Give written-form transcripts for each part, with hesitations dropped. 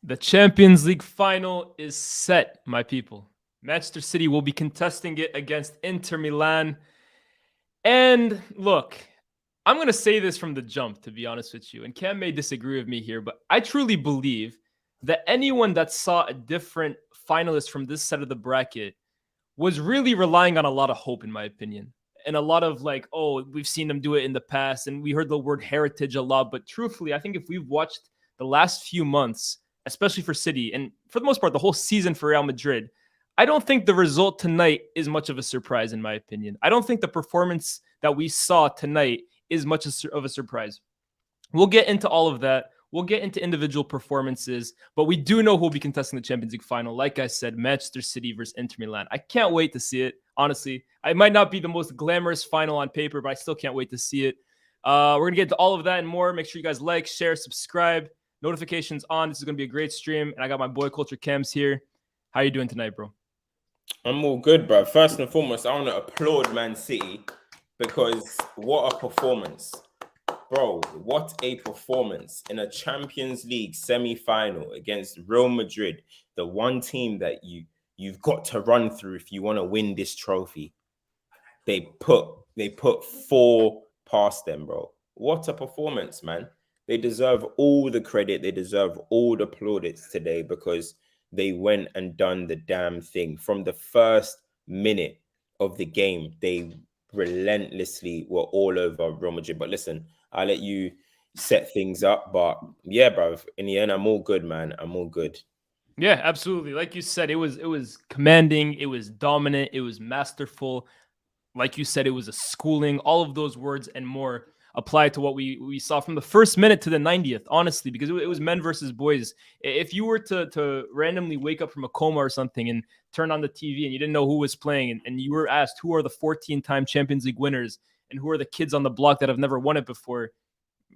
The Champions League final is set, my people. Manchester City will be contesting it against Inter Milan. And look, I'm going to say this from the jump, to be honest with you. And Cam may disagree with me here, but I truly believe that anyone that saw a different finalist from this set of the bracket was really relying on a lot of hope, in my opinion. And a lot of like, oh, we've seen them do it in the past. And we heard the word heritage a lot. But truthfully, I think if we've watched the last few months, especially for City, and for the most part, the whole season for Real Madrid, I don't think the result tonight is much of a surprise, in my opinion. I don't think the performance that we saw tonight is much of a surprise. We'll get into all of that. We'll get into individual performances, but we do know who will be contesting the Champions League final. Like I said, Manchester City versus Inter Milan. I can't wait to see it, honestly. It might not be the most glamorous final on paper, but I still can't wait to see it. We're going to get into all of that and more. Make sure you guys like, share, subscribe, notifications on. This is going to be a great stream, and I got my boy Culture Cams here. How you doing tonight, bro? I'm all good, bro. First and foremost, I want to applaud Man City because what a performance. Bro, what a performance in a Champions League semi-final against Real Madrid, the one team that you've got to run through if you want to win this trophy. They put 4 past them, bro. What a performance, man. They deserve all the credit. They deserve all the plaudits today because they went and done the damn thing. From the first minute of the game, they relentlessly were all over Real Madrid. But listen, I'll let you set things up. But yeah, bro, in the end, I'm all good, man. I'm all good. Yeah, absolutely. Like you said, it was commanding, it was dominant, it was masterful. Like you said, it was a schooling. All of those words and more apply to what we saw from the first minute to the 90th, honestly, because it was men versus boys. If you were to randomly wake up from a coma or something and turn on the TV and you didn't know who was playing and you were asked who are the 14-time Champions League winners and who are the kids on the block that have never won it before,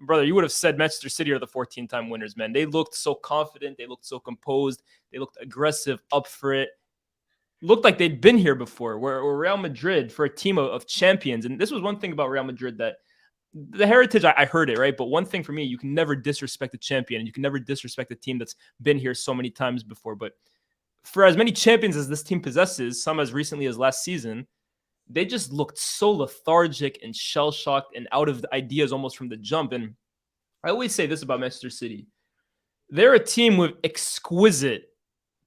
brother, you would have said Manchester City are the 14-time winners, man. They looked so confident. They looked so composed. They looked aggressive, up for it. Looked like they'd been here before, where Real Madrid, for a team of champions, and this was one thing about Real Madrid that the heritage, I heard it, right? But one thing for me, you can never disrespect a champion, and you can never disrespect a team that's been here so many times before. But for as many champions as this team possesses, some as recently as last season, they just looked so lethargic and shell-shocked and out of the ideas almost from the jump. And I always say this about Manchester City. They're a team with exquisite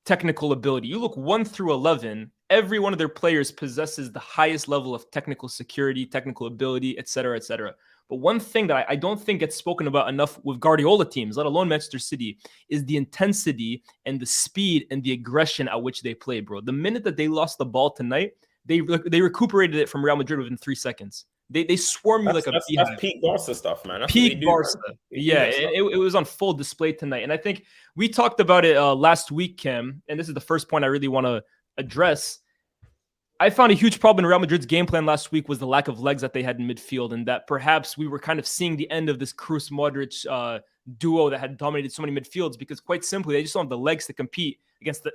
technical ability. You look 1 through 11, every one of their players possesses the highest level of technical security, technical ability, etc., etc. But one thing that I don't think gets spoken about enough with Guardiola teams, let alone Manchester City, is the intensity and the speed and the aggression at which they play, bro. The minute that they lost the ball tonight, they recuperated it from Real Madrid within 3 seconds. They swarm you like a beehive. That's peak Barca stuff, man. That's peak Barca. Yeah, it was on full display tonight. And I think we talked about it last week, Cam, and this is the first point I really want to address. I found a huge problem in Real Madrid's game plan last week was the lack of legs that they had in midfield, and that perhaps we were kind of seeing the end of this Kroos-Modric duo that had dominated so many midfields because quite simply, they just don't have the legs to compete against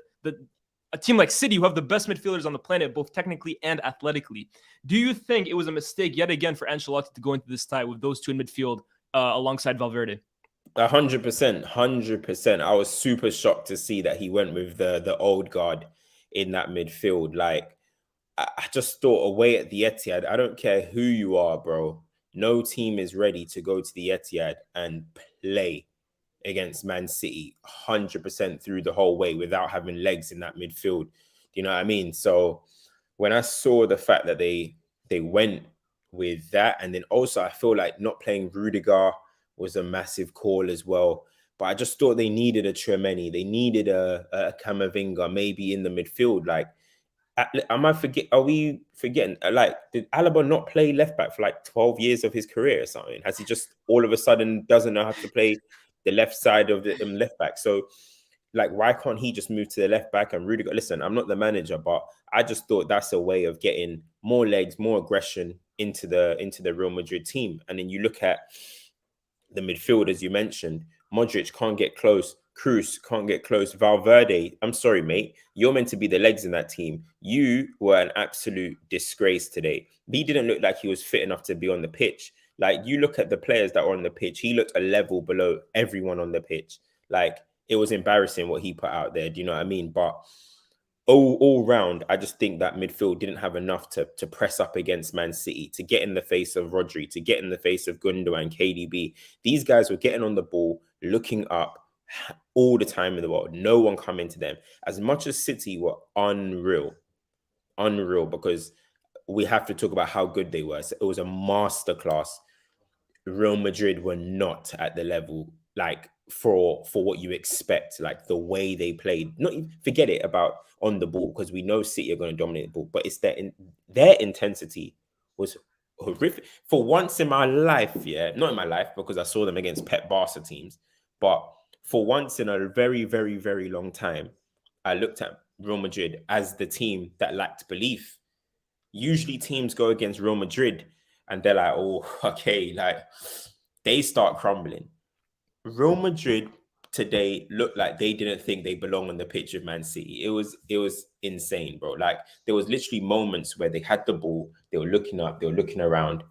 a team like City who have the best midfielders on the planet, both technically and athletically. Do you think it was a mistake yet again for Ancelotti to go into this tie with those two in midfield alongside Valverde? 100%, 100%. I was super shocked to see that he went with the old guard in that midfield. Like, I just thought away at the Etihad, I don't care who you are, bro. No team is ready to go to the Etihad and play against Man City 100% through the whole way without having legs in that midfield. Do you know what I mean? So when I saw the fact that they went with that, and then also I feel like not playing Rudiger was a massive call as well. But I just thought they needed a Tchouaméni. They needed a Camavinga maybe in the midfield. Like, are we forgetting? Like, did Alaba not play left back for like 12 years of his career or something? Has he just all of a sudden doesn't know how to play the left side of the left back? So, like, why can't he just move to the left back and Rudiger? Listen, I'm not the manager, but I just thought that's a way of getting more legs, more aggression into the Real Madrid team. And then you look at the midfield, as you mentioned, Modric can't get close. Kroos can't get close. Valverde, I'm sorry, mate. You're meant to be the legs in that team. You were an absolute disgrace today. He didn't look like he was fit enough to be on the pitch. Like, you look at the players that were on the pitch, he looked a level below everyone on the pitch. Like, it was embarrassing what he put out there. Do you know what I mean? But all round, I just think that midfield didn't have enough to press up against Man City, to get in the face of Rodri, to get in the face of Gundogan, KDB. These guys were getting on the ball, looking up all the time in the world. No one coming to them. As much as City were unreal, because we have to talk about how good they were. So it was a masterclass. Real Madrid were not at the level, like, for what you expect, like the way they played. Not even, forget it about on the ball, because we know City are going to dominate the ball, but it's their intensity was horrific. For once in my life, not in my life because I saw them against Pep Barca teams, but for once in a very, very, very long time, I looked at Real Madrid as the team that lacked belief. Usually teams go against Real Madrid and they're like, oh, okay, like they start crumbling. Real Madrid today looked like they didn't think they belong on the pitch of Man City. It was insane, bro. Like there was literally moments where they had the ball, they were looking up, they were looking around,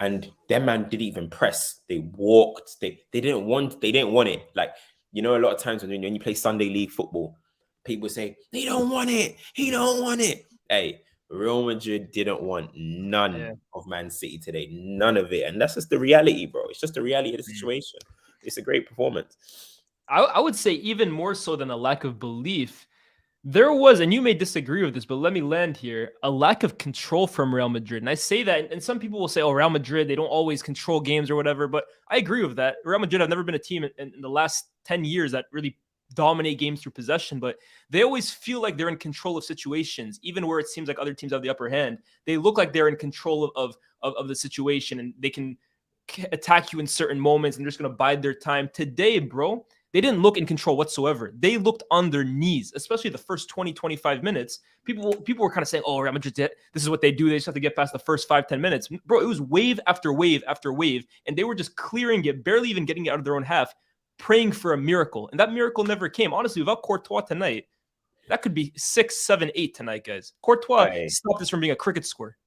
and their man didn't even press. They walked. They didn't want it. Like, you know, a lot of times when you play Sunday League football, people say they don't want it. He don't want it. Hey, Real Madrid didn't want none of Man City today. None of it. And that's just the reality, bro. It's just the reality of the situation. It's a great performance. I would say even more so than a lack of belief, there was, and you may disagree with this, but let me land here, a lack of control from Real Madrid. And I say that, and some people will say, oh, Real Madrid, they don't always control games or whatever, but I agree with that. Real Madrid have never been a team in the last 10 years that really dominate games through possession, but they always feel like they're in control of situations, even where it seems like other teams have the upper hand. They look like they're in control of the situation, and they can attack you in certain moments, and they're just going to bide their time. Today, bro, they didn't look in control whatsoever. They looked on their knees, especially the first 20, 25 minutes. People were kind of saying, oh, Real Madrid, this is what they do. They just have to get past the first 5-10 minutes. Bro, it was wave after wave after wave, and they were just clearing it, barely even getting it out of their own half, praying for a miracle. And that miracle never came. Honestly, without Courtois tonight, that could be 6, 7, 8 tonight, guys. Courtois stopped this from being a cricket score.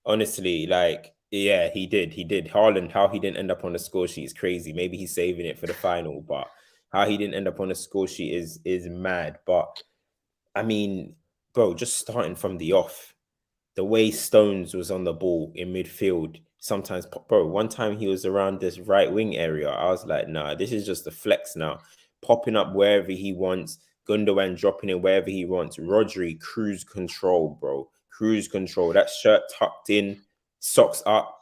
Honestly, like, yeah, he did. Haaland, how he didn't end up on the score sheet is crazy. Maybe he's saving it for the final, but how he didn't end up on the score sheet is mad. But I mean, bro, just starting from the off, the way Stones was on the ball in midfield, sometimes, bro, one time he was around this right wing area. I was like, nah, this is just a flex now. Popping up wherever he wants, Gundogan dropping in wherever he wants. Rodri, cruise control, bro. Cruise control. That shirt tucked in, socks up,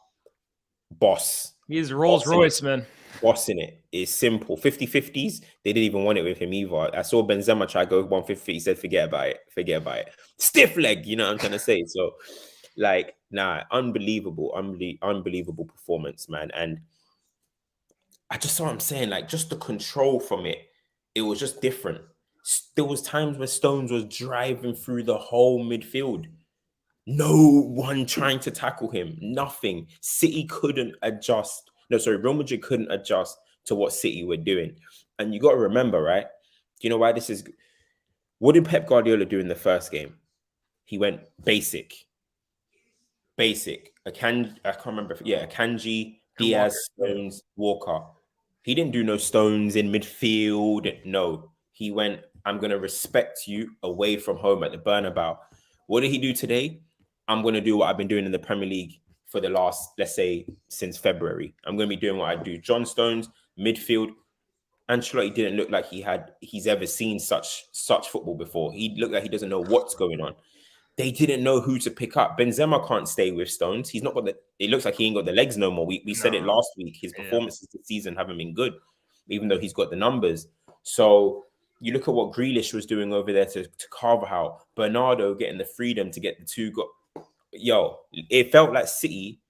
boss. He's Rolls Royce, man. Bossing it. It's simple. 50-50s, they didn't even want it with him either. I saw Benzema try to go 150. He said, forget about it. Stiff leg, you know what I'm trying to say? So, like, nah, unbelievable performance, man. And I just saw what I'm saying, like, just the control from it, it was just different. There was times where Stones was driving through the whole midfield. No one trying to tackle him. Nothing. City couldn't adjust. Real Madrid couldn't adjust to what City were doing. And you got to remember, right? Do you know why this is? What did Pep Guardiola do in the first game? He went basic. I can't remember. Yeah, Akanji, Diaz, Stones, Walker. He didn't do no Stones in midfield. No. He went, I'm going to respect you away from home at the Bernabeu. What did he do today? I'm going to do what I've been doing in the Premier League for the last, let's say, since February. I'm going to be doing what I do. John Stones, midfield. Ancelotti didn't look like he's ever seen such football before. He looked like he doesn't know what's going on. They didn't know who to pick up. Benzema can't stay with Stones. He's not got it looks like he ain't got the legs no more. We said it last week. His performances this season haven't been good, even though he's got the numbers. So you look at what Grealish was doing over there to Carvajal, Bernardo getting the freedom to get the 2 goals. Yo, it felt like City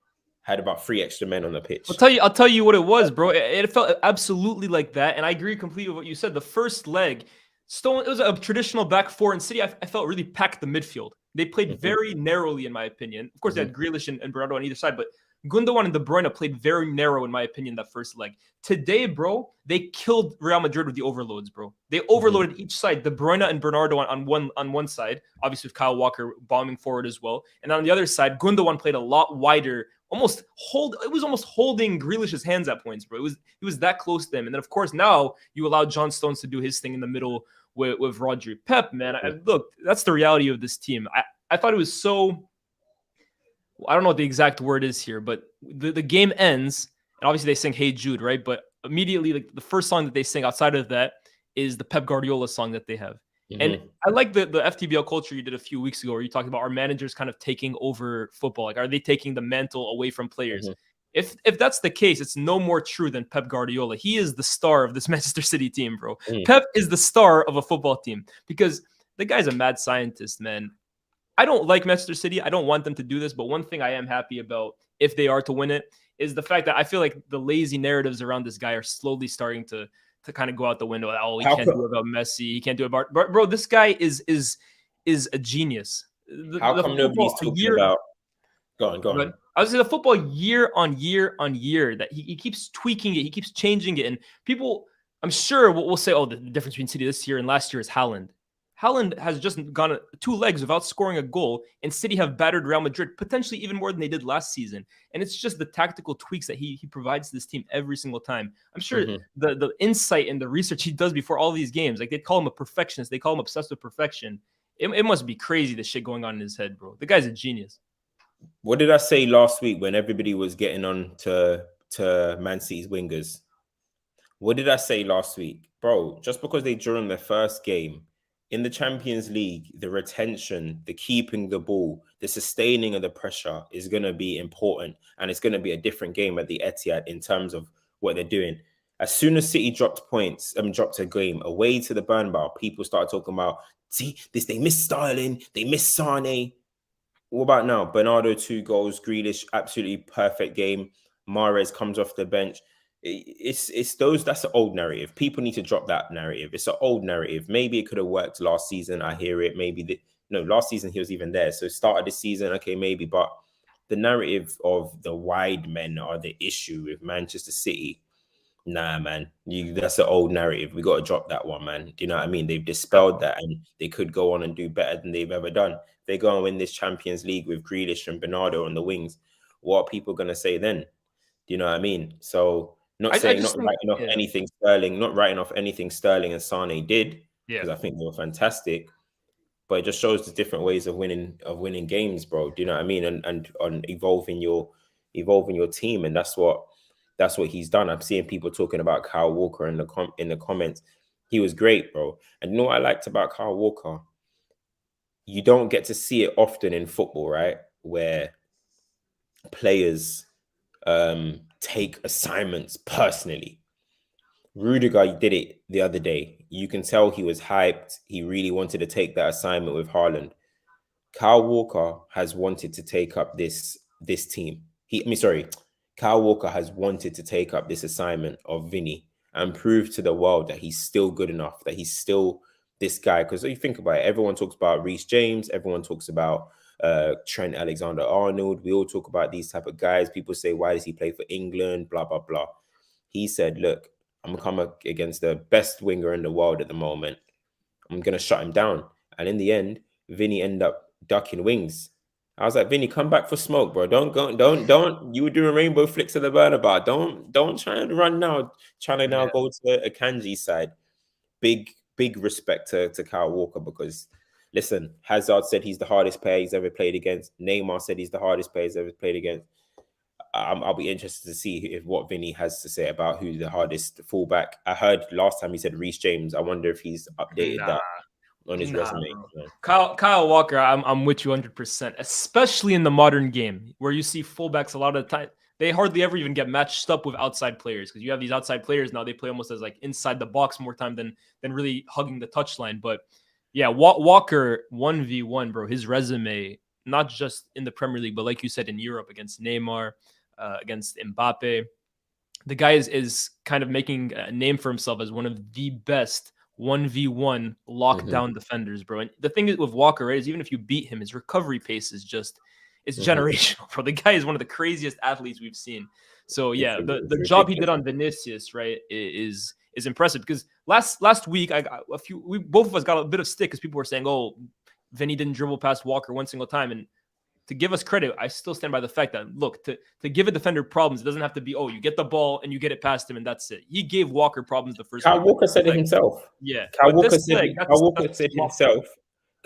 had about 3 extra men on the pitch. I'll tell you what it was, bro. It felt absolutely like that, and I agree completely with what you said. The first leg, it was a traditional back four, and City, I felt, really packed the midfield. They played very narrowly, in my opinion. Of course, they had Grealish and Bernardo on either side, but Gundogan and De Bruyne played very narrow, in my opinion, that first leg. Today, bro, they killed Real Madrid with the overloads, bro. They overloaded each side. De Bruyne and Bernardo on one side, obviously with Kyle Walker bombing forward as well. And on the other side, Gundogan played a lot wider it was almost holding Grealish's hands at points, bro. He was that close to him. And then of course now you allow John Stones to do his thing in the middle with Rodri. Pep, man, look, that's the reality of this team. I thought it was so, I don't know what the exact word is here, but the game ends, and obviously they sing Hey Jude, right? But immediately, like, the first song that they sing outside of that is the Pep Guardiola song that they have. And I like the FTBL culture you did a few weeks ago where you talked about our managers kind of taking over football. Like, are they taking the mantle away from players? If that's the case, it's no more true than Pep Guardiola. He is the star of this Manchester City team, bro. Pep is the star of a football team because the guy's a mad scientist, man. I don't like Manchester City. I don't want them to do this. But one thing I am happy about, if they are to win it, is the fact that I feel like the lazy narratives around this guy are slowly starting to kind of go out the window. Oh, he can't do it about Messi. He can't do it about... Bro, this guy is a genius. How come nobody's talking about... Go on. I was saying the football year on year on year that he keeps tweaking it. He keeps changing it. And people, I'm sure, will say, oh, the difference between City this year and last year is Haaland. Haaland has just gone 2 legs without scoring a goal, and City have battered Real Madrid potentially even more than they did last season. And it's just the tactical tweaks that he provides to this team every single time. I'm sure the insight and the research he does before all these games, like, they call him a perfectionist, they call him obsessed with perfection. It must be crazy, the shit going on in his head, bro. The guy's a genius. What did I say last week when everybody was getting on to Man City's wingers? What did I say last week? Bro, just because they drew in their first game, in the Champions League, the retention, the keeping the ball, the sustaining of the pressure is going to be important. And it's going to be a different game at the Etihad in terms of what they're doing. As soon as City dropped a game away to the Bernabeu, people started talking about, see, they missed Sterling, they missed Sane. What about now? Bernardo, 2 goals, Grealish, absolutely perfect game. Mahrez comes off the bench. It's those, that's an old narrative. People need to drop that narrative. It's an old narrative. Maybe it could have worked last season. I hear it. Maybe last season he was even there. So start of the season, okay, maybe. But the narrative of the wide men are the issue with Manchester City. Nah, man, that's an old narrative. We got to drop that one, man. Do you know what I mean? They've dispelled that, and they could go on and do better than they've ever done. They go and win this Champions League with Grealish and Bernardo on the wings. What are people going to say then? Do you know what I mean? So not writing off anything Sterling and Sane did, because I think they were fantastic. But it just shows the different ways of winning games, bro. Do you know what I mean? And on evolving your team, and that's what he's done. I'm seeing people talking about Kyle Walker in the comments. He was great, bro. And you know what I liked about Kyle Walker? You don't get to see it often in football, right? Where players take assignments personally. Rudiger did it the other day. You can tell he was hyped. He really wanted to take that assignment with Haaland. Kyle Walker has wanted to take up this team. Kyle Walker has wanted to take up this assignment of Vinny and prove to the world that he's still good enough, that he's still this guy. Because you think about it, everyone talks about Reece James, everyone talks about Trent Alexander-Arnold. We all talk about these type of guys. People say, why does he play for England? Blah, blah, blah. He said, look, I'm going to come against the best winger in the world at the moment. I'm going to shut him down. And in the end, Vinny ended up ducking wings. I was like, Vinny, come back for smoke, bro. Don't. You were doing rainbow flicks at the burner bar. Don't try and run now. Trying to now go to a Kanji side. Big respect to Kyle Walker, because listen, Hazard said he's the hardest player he's ever played against. Neymar said he's the hardest player he's ever played against. I'll be interested to see what Vinny has to say about who's the hardest fullback. I heard last time he said Reece James. I wonder if he's updated that on his resume. Kyle Walker, I'm with you 100%, especially in the modern game where you see fullbacks a lot of the time. They hardly ever even get matched up with outside players, because you have these outside players now. They play almost as like inside the box more time than really hugging the touchline. But yeah, Walker 1v1, bro. His resume, not just in the Premier League, but like you said, in Europe against Neymar, against Mbappe. The guy is kind of making a name for himself as one of the best 1v1 lockdown defenders, bro. And the thing with Walker, right, is even if you beat him, his recovery pace is just, it's generational, bro. The guy is one of the craziest athletes we've seen. So yeah, the job he did on Vinicius, right, is impressive, because last week both of us got a bit of stick because people were saying, oh, Vinny didn't dribble past Walker one single time, and to give us credit, I still stand by the fact that, look, to give a defender problems, it doesn't have to be, oh, you get the ball and you get it past him and that's it. He gave Walker problems the first Kyle week. Walker said it himself. Yeah. Kyle With Walker this said leg, Kyle Walker that's said himself.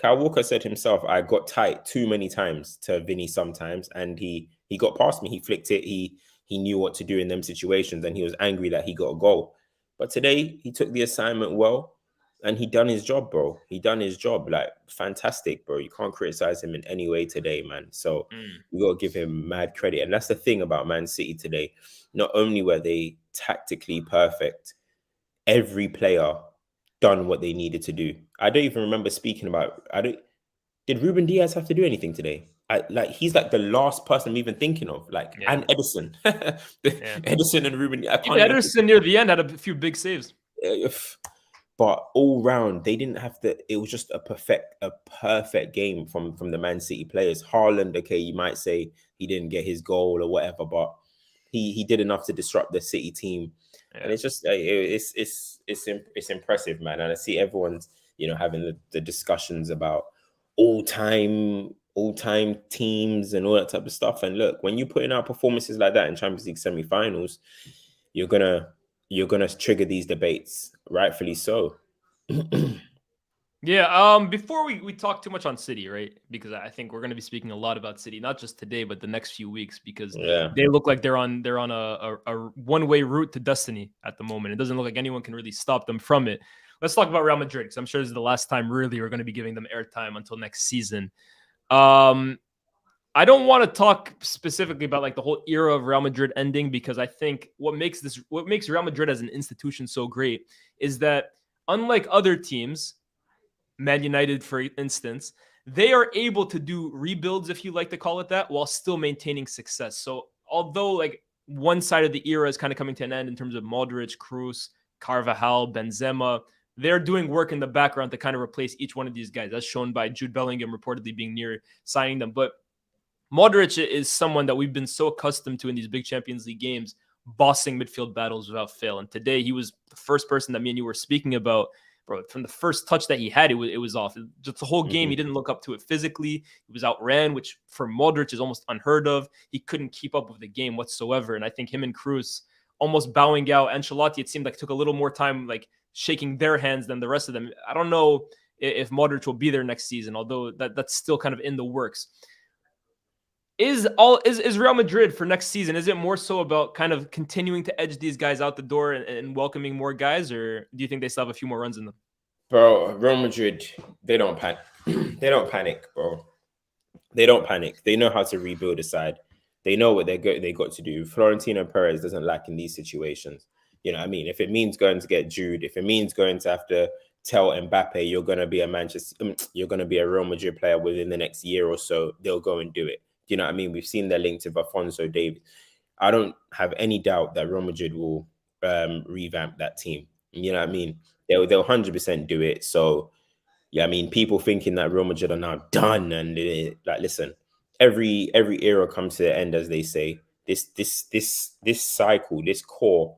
Kyle Walker said himself, I got tight too many times to Vinny sometimes, and he got past me. He flicked it. He knew what to do in them situations, and he was angry that he got a goal. But today he took the assignment well, and he done his job, bro. He done his job, like fantastic, bro. You can't criticize him in any way today, man. So you got to give him mad credit, and that's the thing about Man City today. Not only were they tactically perfect, every player done what they needed to do. I don't even remember speaking about. Did Ruben Diaz have to do anything today? He's like the last person I'm even thinking of. And Edison, Edison and Ruben. I can't even Ederson near the end had a few big saves. But all round, they didn't have to. It was just a perfect game from the Man City players. Haaland, okay, you might say he didn't get his goal or whatever, but he did enough to disrupt the City team. And it's just it's impressive, man. And I see everyone's having the discussions about all time teams and all that type of stuff. And look, when you're putting out performances like that in Champions League semi-finals, you're gonna trigger these debates, rightfully so. Yeah. Before we talk too much on City, right? Because I think we're going to be speaking a lot about City, not just today, but the next few weeks, because they look like they're on a one-way route to destiny at the moment. It doesn't look like anyone can really stop them from it. Let's talk about Real Madrid, because I'm sure this is the last time really we're going to be giving them airtime until next season. I don't want to talk specifically about like the whole era of Real Madrid ending, because I think what makes Real Madrid as an institution so great is that, unlike other teams, Man United, for instance, they are able to do rebuilds, if you like to call it that, while still maintaining success. So although like one side of the era is kind of coming to an end in terms of Modric, Kroos, Carvajal, Benzema, they're doing work in the background to kind of replace each one of these guys, as shown by Jude Bellingham reportedly being near signing them. But Modric is someone that we've been so accustomed to in these big Champions League games, bossing midfield battles without fail. And today he was the first person that me and you were speaking about. Bro, from the first touch that he had, it was off. Just the whole game, he didn't look up to it physically. He was outran, which for Modric is almost unheard of. He couldn't keep up with the game whatsoever. And I think him and Kroos almost bowing out. Ancelotti, it seemed like, took a little more time like shaking their hands than the rest of them. I don't know if Modric will be there next season, although that's still kind of in the works. Is Real Madrid for next season, is it more so about kind of continuing to edge these guys out the door and welcoming more guys, or do you think they still have a few more runs in them? Bro, Real Madrid, they don't panic. They don't panic, bro. They don't panic. They know how to rebuild a side. They know what they got to do. Florentino Perez doesn't lack in these situations. You know what I mean? If it means going to get Jude, if it means going to have to tell Mbappe you're going to be a Real Madrid player within the next year or so, they'll go and do it. You know what I mean? We've seen their link to Alphonso Davies. I don't have any doubt that Real Madrid will revamp that team. You know what I mean? They'll 100% do it. So, yeah, I mean, people thinking that Real Madrid are now done, and listen, every era comes to the end, as they say. This cycle, this core,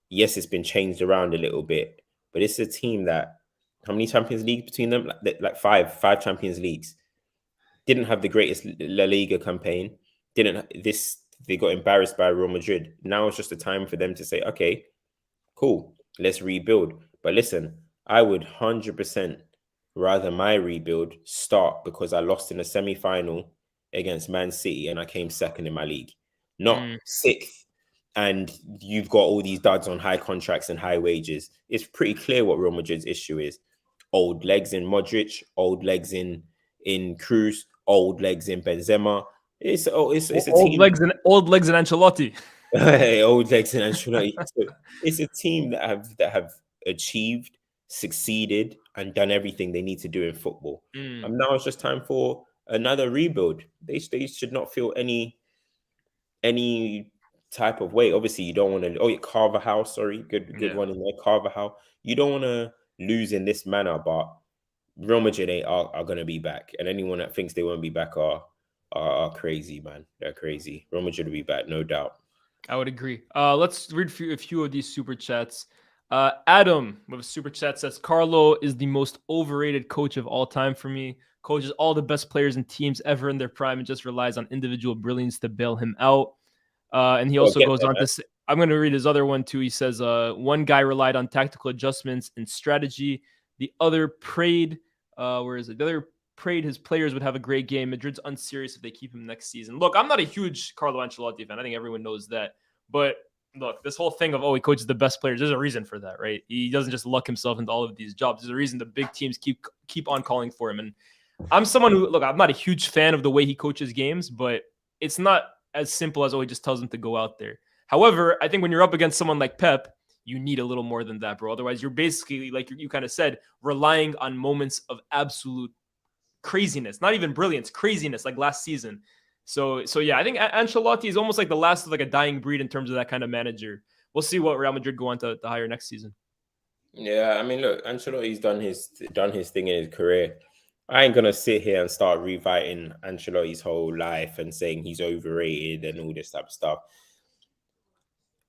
yes, it's been changed around a little bit, but it's a team that, how many Champions Leagues between them? Like five Champions Leagues. Didn't have the greatest La Liga campaign. They got embarrassed by Real Madrid. Now it's just a time for them to say, okay, cool, let's rebuild. But listen, I would 100% rather my rebuild start because I lost in a semi-final against Man City and I came second in my league, not sixth. And you've got all these duds on high contracts and high wages. It's pretty clear what Real Madrid's issue is. Old legs in Modric, old legs in Kroos, old legs in Benzema. It's a old team. Old legs in Ancelotti. Old legs in Ancelotti. So it's a team that have achieved, succeeded, and done everything they need to do in football. And now it's just time for another rebuild. They should not feel any type of way. Obviously, you don't want to. Oh, yeah, Carvajal. Sorry, good one in there, Carvajal. You don't want to lose in this manner, but Real Madrid are going to be back, and anyone that thinks they won't be back are crazy, man. They're crazy. Real Madrid will be back, no doubt. I would agree. Let's read a few of these super chats. Adam with a super chat says, Carlo is the most overrated coach of all time for me. coaches all the best players and teams ever in their prime and just relies on individual brilliance to bail him out. And he also goes on to say, I'm going to read his other one too. He says, one guy relied on tactical adjustments and strategy. The other prayed, where is it? The other prayed his players would have a great game. Madrid's unserious if they keep him next season. Look, I'm not a huge Carlo Ancelotti fan. I think everyone knows that. But look, this whole thing of, he coaches the best players, there's a reason for that, right? He doesn't just luck himself into all of these jobs. There's a reason the big teams keep on calling for him. And I'm someone who, look, I'm not a huge fan of the way he coaches games, but it's not as simple as, he just tells them to go out there. However, I think when you're up against someone like Pep, you need a little more than that, bro. Otherwise, you're basically, like you kind of said, relying on moments of absolute craziness, not even brilliance, craziness, like last season. So yeah, I think Ancelotti is almost like the last of like a dying breed in terms of that kind of manager. We'll see what Real Madrid go on to hire next season. Yeah, I mean, look, Ancelotti's done his thing in his career. I ain't gonna sit here and start rewriting Ancelotti's whole life and saying he's overrated and all this type of stuff.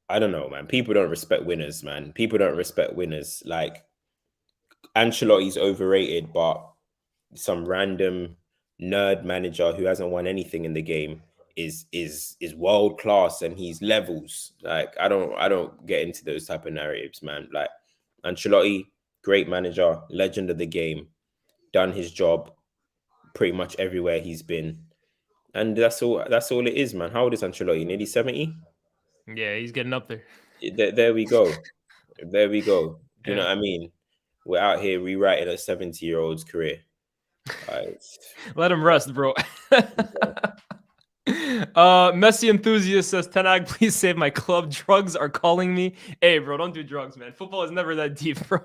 I don't know, man. People don't respect winners, man. People don't respect winners. Like, Ancelotti's overrated, but some random nerd manager who hasn't won anything in the game is world class and he's levels. Like, I don't get into those type of narratives, man. Like, Ancelotti, great manager, legend of the game, done his job pretty much everywhere he's been. And that's all it is, man. How old is Ancelotti? Nearly 70? Yeah, he's getting up there. There we go. There we go. Do you know what I mean? We're out here rewriting a 70-year-old's career. Let him rest, bro. Messi enthusiast says, Ten Hag, please save my club. Drugs are calling me. Hey, bro, don't do drugs, man. Football is never that deep, bro.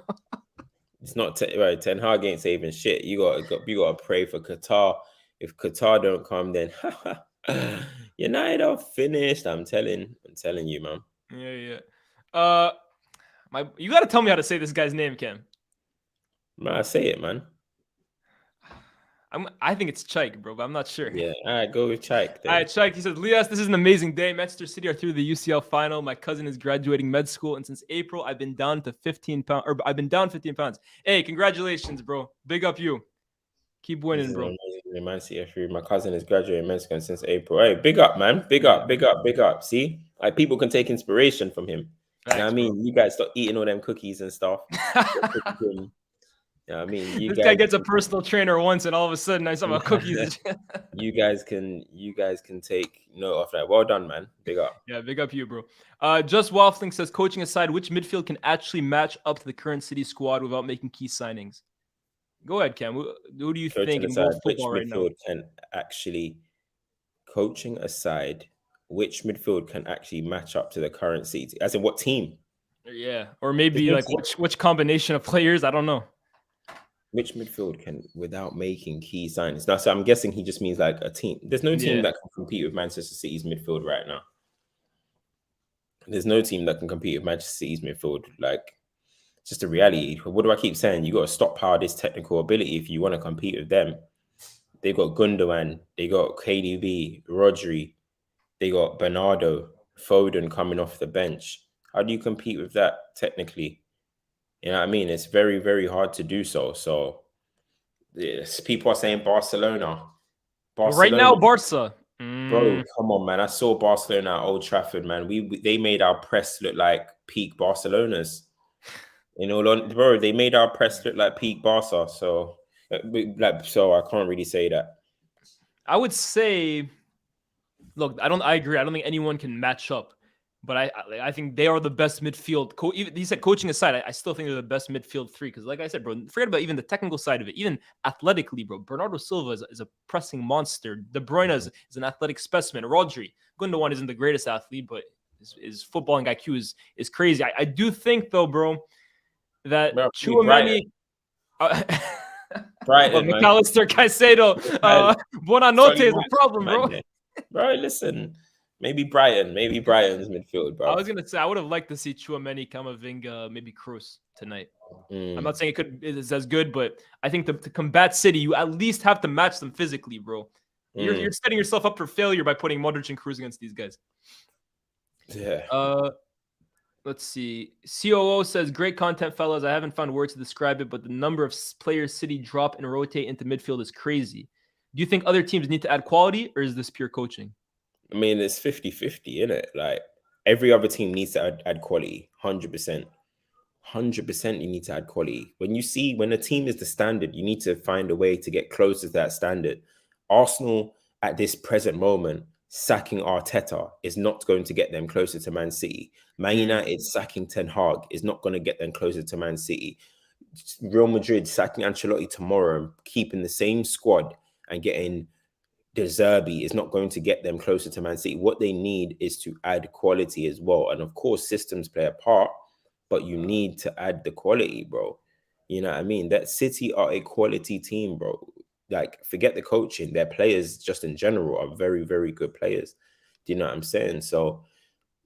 It's not right. Ten Hag ain't saving shit. You gotta pray for Qatar. If Qatar don't come, then United are finished. I'm telling you, man. Yeah. You gotta tell me how to say this guy's name, Cam. Man, say it, man. I think it's Chaik, bro, but I'm not sure. Yeah, all right, go with Chaik. All right, Chaik, he says, Lias, this is an amazing day. Manchester City are through the UCL final. My cousin is graduating med school, and since April, I've been down 15 pounds. Hey, congratulations, bro. Big up you. Keep winning, bro. Man City, my cousin is graduating med school since April. Hey, big up, man. Big up. See, like, people can take inspiration from him. Thanks, you know what I mean? Bro. You guys stop eating all them cookies and stuff. Yeah, I mean, this guy gets a personal trainer once, and all of a sudden, I saw about cookies. you guys can take note of that. Well done, man. Big up. Yeah, big up you, bro. Just Waffling says, coaching aside, which midfield can actually match up to the current City squad without making key signings? Go ahead, Cam. Who do you think in world football right now? Coaching aside, which midfield can actually match up to the current City? As in, what team? Yeah, or maybe like which combination of players? I don't know. Which midfield can, without making key signings? Now, so I'm guessing he just means like a team. There's no team that can compete with Manchester City's midfield right now. There's no team that can compete with Manchester City's midfield. Like, it's just a reality. What do I keep saying? You got to stockpile this technical ability if you want to compete with them. They got Gundogan, they got KDB, Rodri, they got Bernardo, Foden coming off the bench. How do you compete with that technically? You know what I mean? It's very, very hard to do so. So, yes, people are saying Barcelona. Right now, Barca. Bro, come on, man. I saw Barcelona at Old Trafford, man. They made our press look like peak Barcelona's. You know, bro, they made our press look like peak Barca. So I can't really say that. I would say, look, I agree. I don't think anyone can match up. But I think they are the best midfield. He said, coaching aside, I still think they're the best midfield three. Because like I said, bro, forget about even the technical side of it. Even athletically, bro, Bernardo Silva is a pressing monster. De Bruyne is an athletic specimen. Rodri, Gundogan isn't the greatest athlete, but his footballing IQ is crazy. I do think, though, bro, that Tchouaméni... Brighton, McAllister, Caicedo, Buonanotte is a problem, bro. Bro, listen... Maybe Brighton's midfield, bro. I was gonna say I would have liked to see Tchouaméni, Camavinga, maybe Kroos tonight. I'm not saying it's as good, but I think to combat City, you at least have to match them physically, bro. You're setting yourself up for failure by putting Modric and Kroos against these guys. Yeah. Let's see. COO says, great content, fellas. I haven't found words to describe it, but the number of players City drop and rotate into midfield is crazy. Do you think other teams need to add quality, or is this pure coaching? I mean, it's 50-50, isn't it? Like, every other team needs to add quality, 100%. 100% you need to add quality. When a team is the standard, you need to find a way to get closer to that standard. Arsenal, at this present moment, sacking Arteta is not going to get them closer to Man City. Man United sacking Ten Hag is not going to get them closer to Man City. Real Madrid sacking Ancelotti tomorrow and keeping the same squad and getting De Zerbi is not going to get them closer to Man City. What they need is to add quality as well. And of course, systems play a part, but you need to add the quality, bro. You know what I mean? That City are a quality team, bro. Like, forget the coaching. Their players, just in general, are very, very good players. Do you know what I'm saying? So,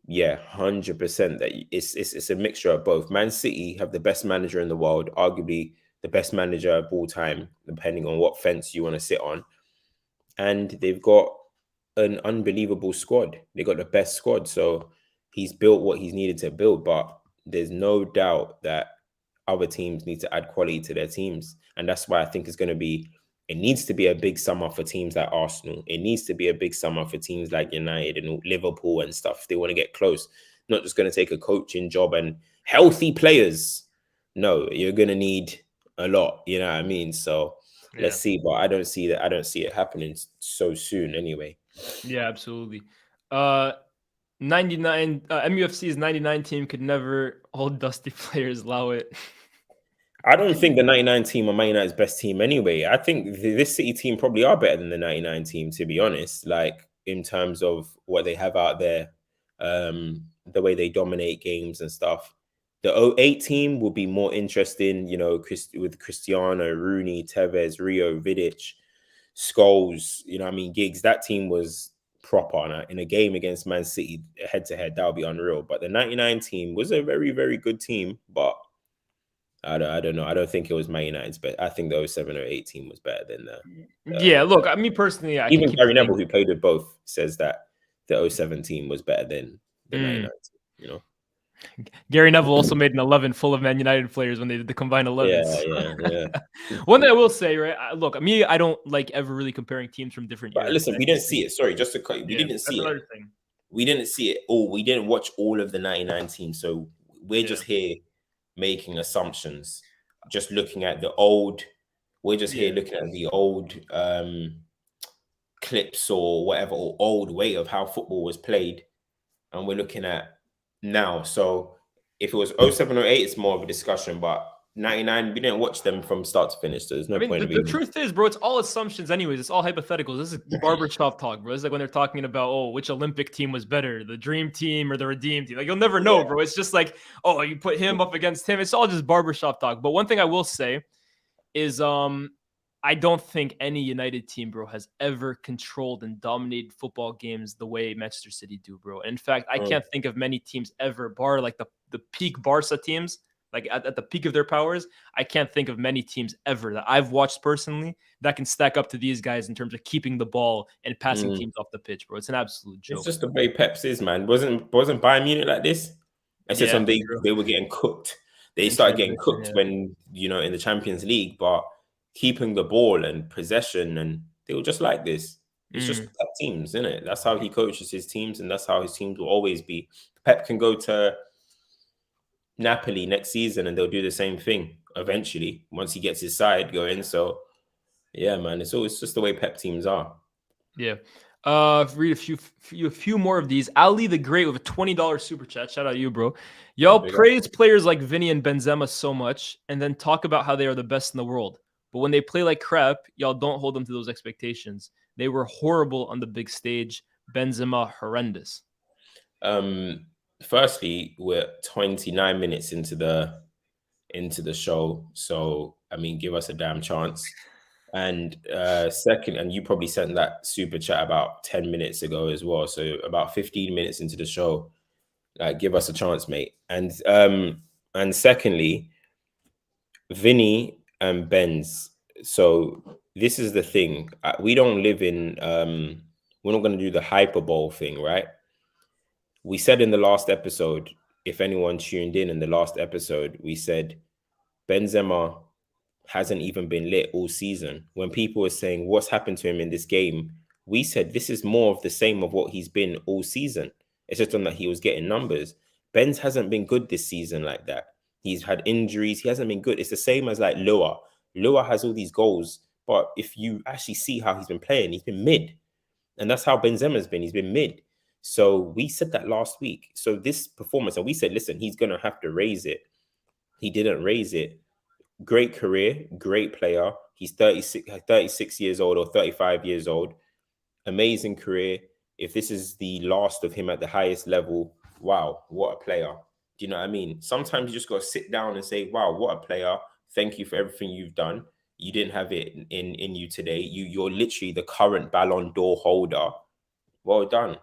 yeah, 100% that it's a mixture of both. Man City have the best manager in the world, arguably the best manager of all time, depending on what fence you want to sit on. And they've got an unbelievable squad. They got the best squad. So he's built what he's needed to build, but there's no doubt that other teams need to add quality to their teams. And that's why I think it needs to be a big summer for teams like Arsenal. It needs to be a big summer for teams like United and Liverpool and stuff. If they want to get close, not just going to take a coaching job and healthy players. No, you're going to need a lot. You know what I mean? So let's see. But I don't see that. I don't see it happening so soon anyway. Yeah, absolutely. 99 MUFC's 99 team could never hold dusty players. Allow it. I don't think the 99 team are Man United's best team anyway. I think this City team probably are better than the 99 team, to be honest, like in terms of what they have out there, the way they dominate games and stuff. The 08 team will be more interesting, you know, with Cristiano, Rooney, Tevez, Rio, Vidic, Scholes, you know what I mean, Giggs. That team was proper in a game against Man City head-to-head. That would be unreal. But the 99 team was a very, very good team, but I don't know. I don't think it was Man United's, but I think the 07 or 8 team was better than yeah, look, I mean, personally, I even Gary Neville, who played with both, says that the 07 team was better than the 99 team, you know. Gary Neville also made an 11 full of Man United players when they did the combined 11s. Yeah. One thing I will say, right? Look, me, I don't like ever really comparing teams from different years. But listen, we didn't see it. Sorry, just to cut you. We didn't see it. We didn't see it all. We didn't watch all of the 99 teams. So we're just here making assumptions, just looking at the old. We're just here looking at the old clips or whatever, or old way of how football was played. And we're looking at now. So if it was 07 or 8, it's more of a discussion, but 99, we didn't watch them from start to finish. So there's no point. The truth is, bro, it's all assumptions anyways. It's all hypotheticals. This is barbershop talk, bro. It's like when they're talking about, which Olympic team was better, the dream team or the redeemed team. Like, you'll never know, bro. It's just like, you put him up against him. It's all just barbershop talk. But one thing I will say is I don't think any United team, bro, has ever controlled and dominated football games the way Manchester City do, bro. In fact, I can't think of many teams ever, bar like the peak Barca teams, like at the peak of their powers. I can't think of many teams ever that I've watched personally that can stack up to these guys in terms of keeping the ball and passing teams off the pitch, bro. It's an absolute joke. It's just the way Pep's is, man. Wasn't Bayern Munich like this? I said they were getting cooked. They started getting cooked when, you know, in the Champions League, but keeping the ball and possession, and they were just like this. It's just Pep teams, isn't it? That's how he coaches his teams, and that's how his teams will always be. Pep can go to Napoli next season and they'll do the same thing eventually once he gets his side going. So yeah, man, it's just the way Pep teams are. Yeah. Read a few more of these. Ali the Great with a $20 super chat. Shout out to you, bro. Y'all praise players like Vinny and Benzema so much and then talk about how they are the best in the world. But when they play like crap, y'all don't hold them to those expectations. They were horrible on the big stage. Benzema, horrendous. Firstly, we're 29 minutes into the show. So, I mean, give us a damn chance. And second, and you probably sent that super chat about 10 minutes ago as well. So about 15 minutes into the show, give us a chance, mate. And secondly, Vinny and Benz. So this is the thing. We don't live in, we're not going to do the hyperbole thing, right? We said in the last episode, if anyone tuned in the last episode, we said Benzema hasn't even been lit all season. When people were saying what's happened to him in this game, we said this is more of the same of what he's been all season. It's just on that he was getting numbers. Benz hasn't been good this season like that. He's had injuries. He hasn't been good. It's the same as like Lua. Lua has all these goals, but if you actually see how he's been playing, he's been mid. And that's how Benzema's been. He's been mid. So we said that last week. So this performance, and we said, listen, he's going to have to raise it. He didn't raise it. Great career, great player. He's 36 years old or 35 years old. Amazing career. If this is the last of him at the highest level, wow, what a player. Do you know what I mean? Sometimes you just got to sit down and say, wow, what a player. Thank you for everything you've done. You didn't have it in you today. You're literally the current Ballon d'Or holder. Well done.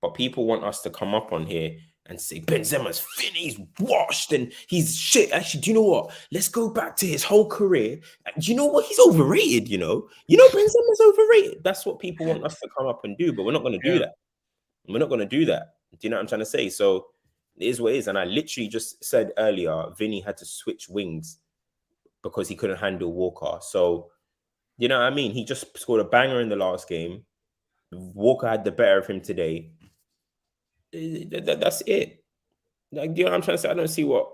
But people want us to come up on here and say Benzema's finished, he's washed, and he's shit. Actually, do you know what? Let's go back to his whole career. Do you know what? He's overrated, you know? Benzema's overrated. That's what people want us to come up and do, but we're not going to do that. We're not going to do that. Do you know what I'm trying to say? So it is what it is. And I literally just said earlier, Vinny had to switch wings because he couldn't handle Walker. So, you know what I mean? He just scored a banger in the last game. Walker had the better of him today. That's it. Like, do you know what I'm trying to say? I don't see what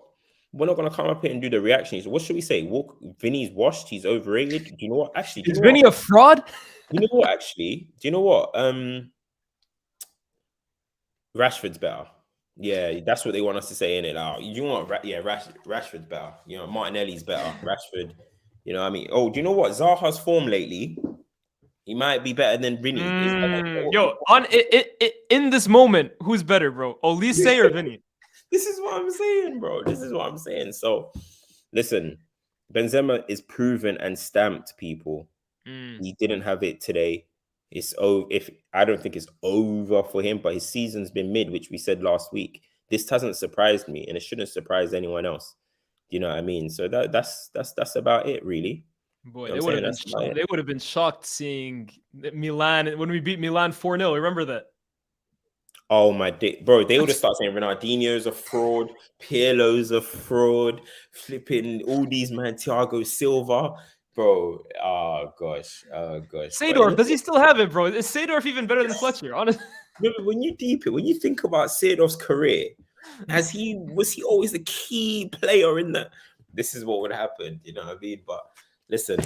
we're not going to come up here and do the reactions. What should we say? Vinny's washed. He's overrated. Do you know what? Actually, is Vinny a fraud? You know what? Actually, do you know what? Rashford's better. Yeah, that's what they want us to say in it. You know what? Rashford's better. You know, Martinelli's better. Rashford. You know what I mean? Oh, do you know what? Zaha's form lately, he might be better than Vinny. In this moment, who's better, bro? Olise or Vinny? This is what I'm saying, bro. This is what I'm saying. So, listen, Benzema is proven and stamped, people. He didn't have it today. It's over. I don't think it's over for him, but his season's been mid, which we said last week. This hasn't surprised me, and it shouldn't surprise anyone else. You know what I mean? So that's about it, really. Boy, they would have been shocked seeing Milan when we beat Milan 4-0. Remember that? Oh my dick, bro! They would have started saying Ronaldinho's a fraud, Pirlo's a fraud, flipping all these man, Thiago Silva, bro. Oh gosh. Seedorf, does he still have it, bro? Is Seedorf even better than Fletcher? Honestly, when you think about Seedorf's career, was he always the key player in that? This is what would happen, you know what I mean? But listen,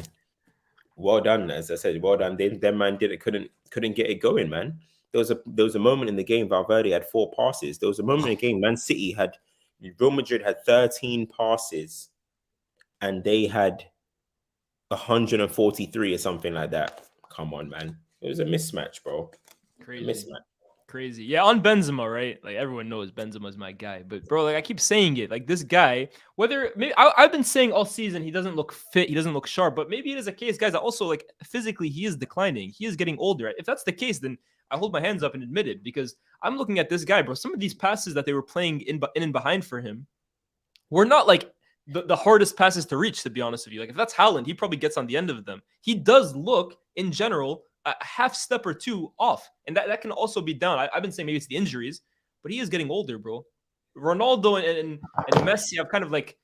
well done, as I said, well done. Them man couldn't get it going, man. There was a moment in the game, Valverde had 4 passes. There was a moment in the game, Real Madrid had 13 passes, and they had 143 or something like that. Come on, man. It was a mismatch, bro. Crazy. Yeah, on Benzema, right? Like, everyone knows Benzema's my guy. But, bro, like, I keep saying it. Like, this guy, I've been saying all season he doesn't look fit, he doesn't look sharp. But maybe it is a case, guys, that also, like, physically he is declining. He is getting older. If that's the case, then I hold my hands up and admit it, because I'm looking at this guy, bro. Some of these passes that they were playing in and behind for him were not, like, the hardest passes to reach, to be honest with you. Like, if that's Haaland, he probably gets on the end of them. He does look, in general, a half step or two off. And that can also be down. I've been saying maybe it's the injuries, but he is getting older, bro. Ronaldo and Messi have kind of like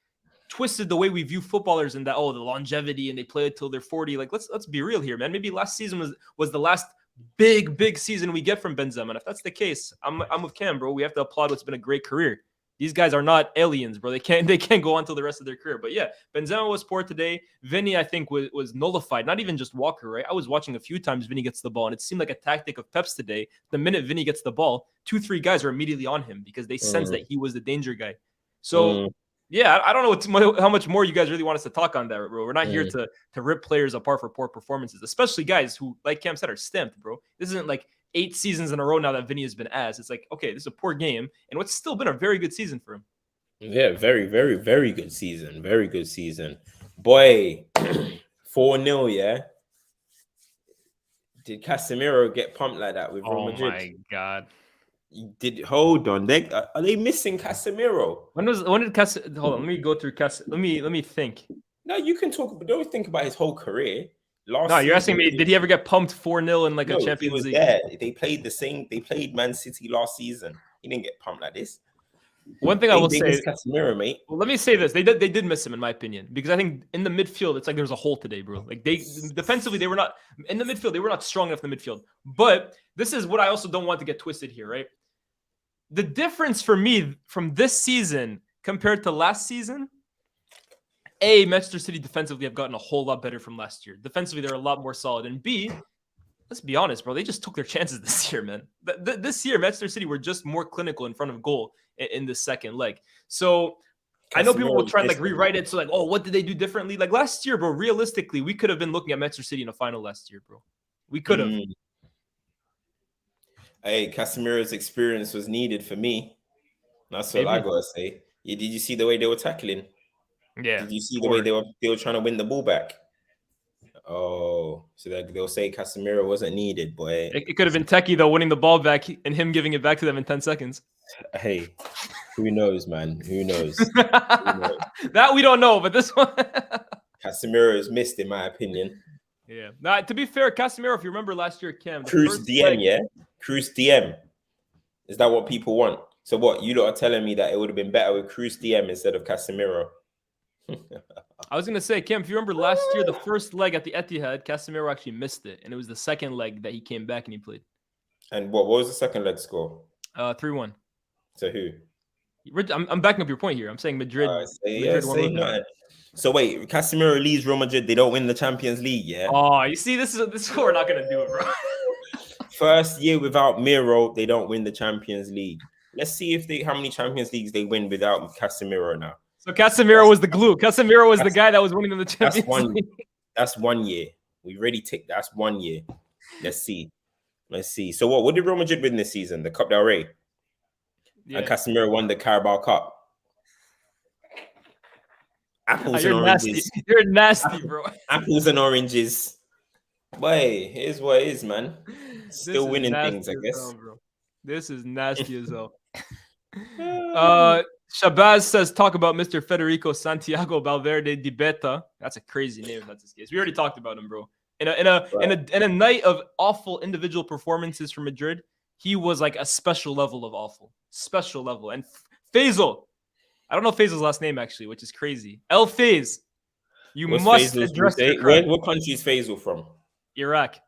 twisted the way we view footballers in that, the longevity, and they play it till they're 40. Like, let's be real here, man. Maybe last season was the last big season we get from Benzema. And if that's the case, I'm with Cam, bro. We have to applaud what's been a great career. These guys are not aliens, bro. They can't go on till the rest of their career. But yeah, Benzema was poor today. Vinny, I think, was nullified. Not even just Walker, right? I was watching a few times Vinny gets the ball, and it seemed like a tactic of Pep's today. The minute Vinny gets the ball, 2-3 guys are immediately on him because they sense that he was the danger guy. So yeah, I don't know how much more you guys really want us to talk on that, bro. We're not here to rip players apart for poor performances, especially guys who, like Cam said, are stamped, bro. This isn't like 8 seasons in a row now that Vinny has been ass. It's like, okay, this is a poor game, and what's still been a very good season for him. Yeah, very, very, very good season. Very good season. Boy, 4-0, yeah? Did Casemiro get pumped like that with Real Madrid? Oh, my God. Hold on. Are they missing Casemiro? When did Casemiro... Hold on, let me go through Casemiro. Let me think. No, you can talk, but don't think about his whole career. You're asking me, did he ever get pumped 4-0 in like a Champions League? There. They played Man City last season. He didn't get pumped like this. One thing I will They say, miss Casemiro, mate. well, let me say this: they did miss him, in my opinion, because I think in the midfield it's like there's a hole today, bro. Like they defensively they were not in the midfield, they were not strong enough in the midfield. But this is what I also don't want to get twisted here, right? The difference for me from this season compared to last season, Manchester City defensively have gotten a whole lot better from last year. Defensively, they're a lot more solid. And B, let's be honest, bro, they just took their chances this year, man. This year, Manchester City were just more clinical in front of goal in the second leg. So I know people will try and like rewrite it. So like, oh, what did they do differently? Like last year, bro, realistically, we could have been looking at Manchester City in a final last year, bro. We could have. Hey, Casemiro's experience was needed for me. That's what I gotta say. Did you see the way they were tackling? Yeah. Did you see the way they were trying to win the ball back? Oh, so they'll say Casemiro wasn't needed, boy. It could have been Techie though, winning the ball back and him giving it back to them in 10 seconds. Hey, who knows, man? Who knows? That we don't know, but this one Casemiro is missed, in my opinion. Yeah. Now, to be fair, Casemiro, if you remember last year, Cam, Cruz DM, yeah? Cruz DM. Is that what people want? So what, you lot are telling me that it would have been better with Cruz DM instead of Casemiro? I was going to say, Cam, if you remember last year, the first leg at the Etihad, Casemiro actually missed it. And it was the second leg that he came back and he played. And what was the second leg score? 3-1. To who? I'm backing up your point here. I'm saying Madrid. Say nothing. So wait, Casemiro leaves Real Madrid. They don't win the Champions League, yeah? Oh, you see, this is what we're not going to do it, bro. First year without Miro, they don't win the Champions League. Let's see how many Champions Leagues they win without Casemiro now. So Casemiro was the glue. Casemiro was the guy that was winning them the Champions League. That's 1 year. We already ticked. That's 1 year. Let's see. So what did Real Madrid win this season? The Copa del Rey. Yeah. And Casemiro won the Carabao Cup. Apples and oranges. Nasty. You're nasty, bro. Apples and oranges. Boy, here's what it is, man. Still winning things, I guess. Hell, bro. This is nasty as hell. Shabazz says, talk about Mr. Federico Santiago Valverde Di Beta. That's a crazy name if that's his case. We already talked about him, bro. In a night of awful individual performances for Madrid, he was like a special level of awful. Special level. And Faisal, I don't know Faisal's last name actually, which is crazy. El Faiz, What's must Faisal's address your crime. What country is Faisal from? Iraq.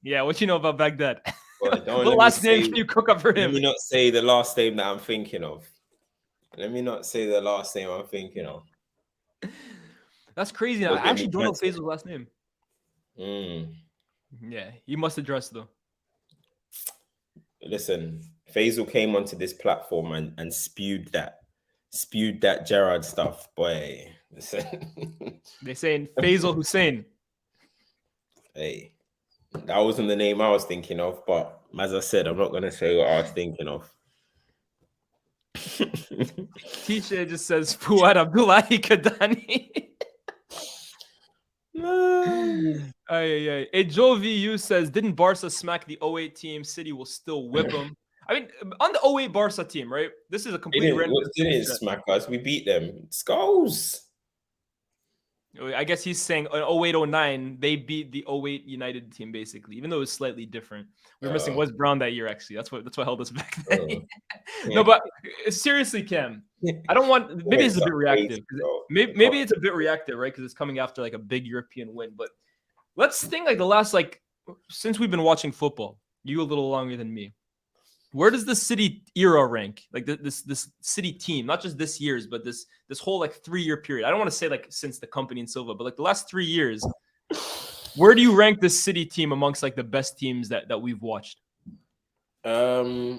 Yeah, what you know about Baghdad? What last name can you cook up for him? Let me not say the last name that I'm thinking of. That's crazy. I actually don't know Faisal's last name. Yeah, you must address though. Listen, Faisal came onto this platform and spewed that Gerrard stuff, boy. Listen. They saying Faisal Hussein. Hey, that wasn't the name I was thinking of, but as I said, I'm not gonna say what I was thinking of. Tisha just says Fuad Abdullahi Kadani. Hey, Joe VU says, didn't Barca smack the 08 team? City will still whip them. I mean, on the 08 Barca team, right? This is a completely random. Didn't smack us. We beat them. Skulls. I guess he's saying 08-09, they beat the 08 United team, basically, even though it was slightly different. We were missing Wes Brown that year, actually. That's what held us back then. No, but seriously, Cam, I don't want... Maybe it's a bit reactive. Maybe it's a bit reactive, right? Because it's coming after like a big European win. But let's think like the last, since we've been watching football, you a little longer than me. Where does the City era rank? Like this City team, not just this year's, but this whole 3-year period. I don't want to say since the company in Silva, but the last 3 years. Where do you rank the City team amongst the best teams that we've watched? As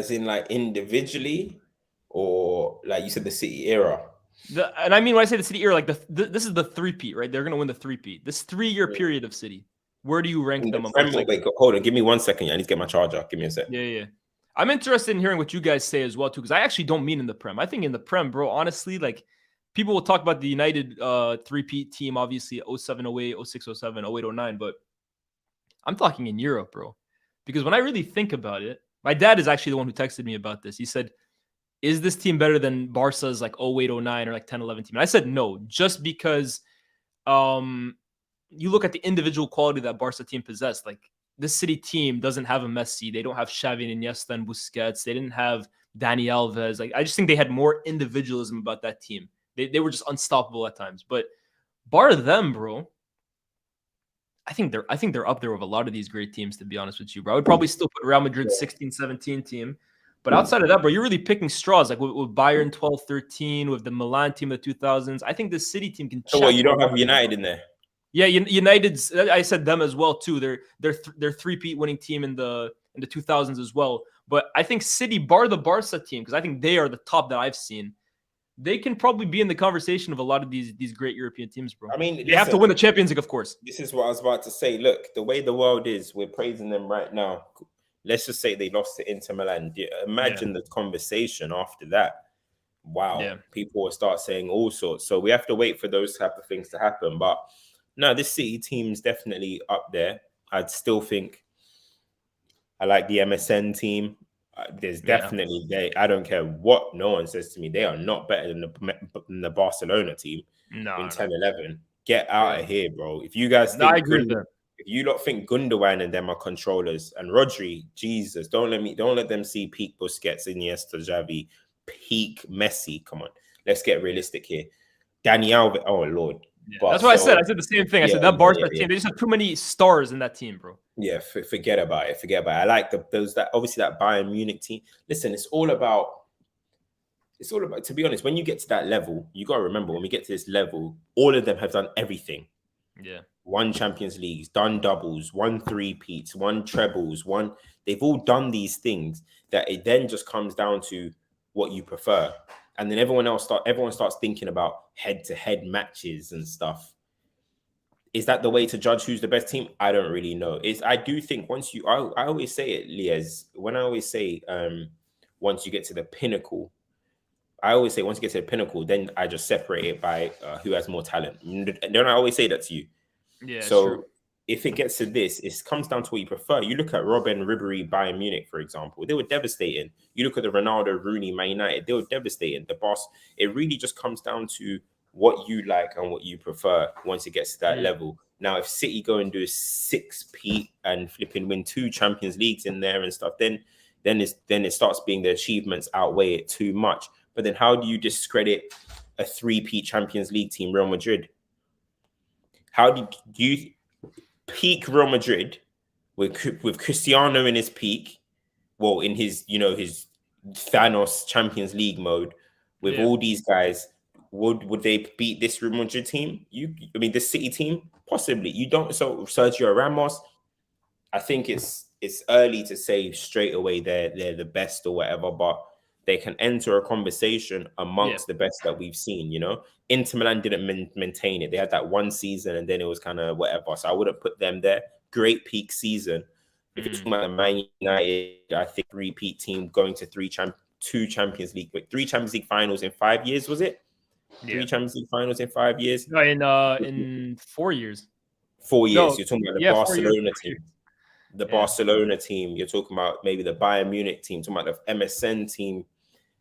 in individually, or you said the City era. And I mean when I say the City era, this is the three-peat, right? They're gonna win the three-peat. This 3-year period of City. Where do you rank them? Wait, hold on. Give me 1 second. I need to get my charger. Give me a sec. Yeah. I'm interested in hearing what you guys say as well, too, because I actually don't mean in the Prem. I think in the Prem, bro, honestly, people will talk about the United three-peat team, obviously, 07-08, 06-07, 08-09, but I'm talking in Europe, bro. Because when I really think about it, my dad is actually the one who texted me about this. He said, is this team better than Barca's 08-09 or 10-11 team? And I said no, just because you look at the individual quality that Barca team possessed. this City team doesn't have a Messi. They don't have Xavi and Iniesta and Busquets. They didn't have Dani Alves. Like, I just think they had more individualism about that team. They were just unstoppable at times. But bar them, bro, I think they're up there with a lot of these great teams, to be honest with you, bro. I would probably still put Real Madrid's 16-17 team. But outside of that, bro, you're really picking straws. Like with Bayern 12-13, with the Milan team of the 2000s. I think the City team can. So what? You don't have United in there? Yeah, United's. I said them as well too. They're three-peat winning team in the 2000s as well. But I think City, bar the Barca team, because I think they are the top that I've seen. They can probably be in the conversation of a lot of these great European teams, bro. I mean, they have to win the Champions League, of course. This is what I was about to say. Look, the way the world is, we're praising them right now. Let's just say they lost to Inter Milan. Imagine the conversation after that. Wow. People will start saying all sorts. So we have to wait for those type of things to happen. But no, this City team's definitely up there. I'd still think I like the MSN team. There's definitely I don't care what no one says to me. They are not better than the Barcelona team in 10-11. Get out of here, bro. If you guys think I agree with that. If you lot think Gundogan and them are controllers, and Rodri, Jesus, don't let them see peak Busquets, Iniesta, Xavi, peak Messi. Come on, let's get realistic here. Dani Alves, oh Lord. Yeah, that's what I said. I said the same thing. I said that Barca team, they just have too many stars in that team, bro. Yeah, forget about it. I like that Bayern Munich team. Listen, it's all about, to be honest, when you get to that level, you got to remember, when we get to this level, all of them have done everything. Yeah. Won Champions Leagues, done doubles, won three-peats, won trebles, they've all done these things that it then just comes down to what you prefer. And then everyone starts thinking about head-to-head matches and stuff. Is that the way to judge who's the best team? I don't really know. I do think I always say it, Liaz, when I always say once you get to the pinnacle, then I just separate it by who has more talent. Don't I always say that to you? Yeah. So if it gets to this, it comes down to what you prefer. You look at Robben, Ribéry, Bayern Munich, for example, they were devastating. You look at the Ronaldo, Rooney, Man United, they were devastating. The boss, it really just comes down to what you like and what you prefer once it gets to that level. Now, if City go and do a 6-peat and flipping win 2 Champions Leagues in there and stuff, then it starts being the achievements outweigh it too much. But then how do you discredit a 3-peat Champions League team, Real Madrid? How do you peak Real Madrid with Cristiano in his peak, well, in his his Thanos Champions League mode, with all these guys? Would they beat this Real Madrid team? This City team? Possibly. You don't. So Sergio Ramos, I think it's early to say straight away they're the best or whatever, but they can enter a conversation amongst the best that we've seen. Inter Milan didn't maintain it. They had that one season and then it was kind of whatever. So I wouldn't put them there. Great peak season. If you're talking about Man United, I think repeat team going to 3 Champions League finals in 5 years, was it? 3 Champions League finals in 5 years? No, in 4 years. 4 years. No, you're talking about the Barcelona team. The Barcelona team. You're talking about maybe the Bayern Munich team. Talking about the MSN team.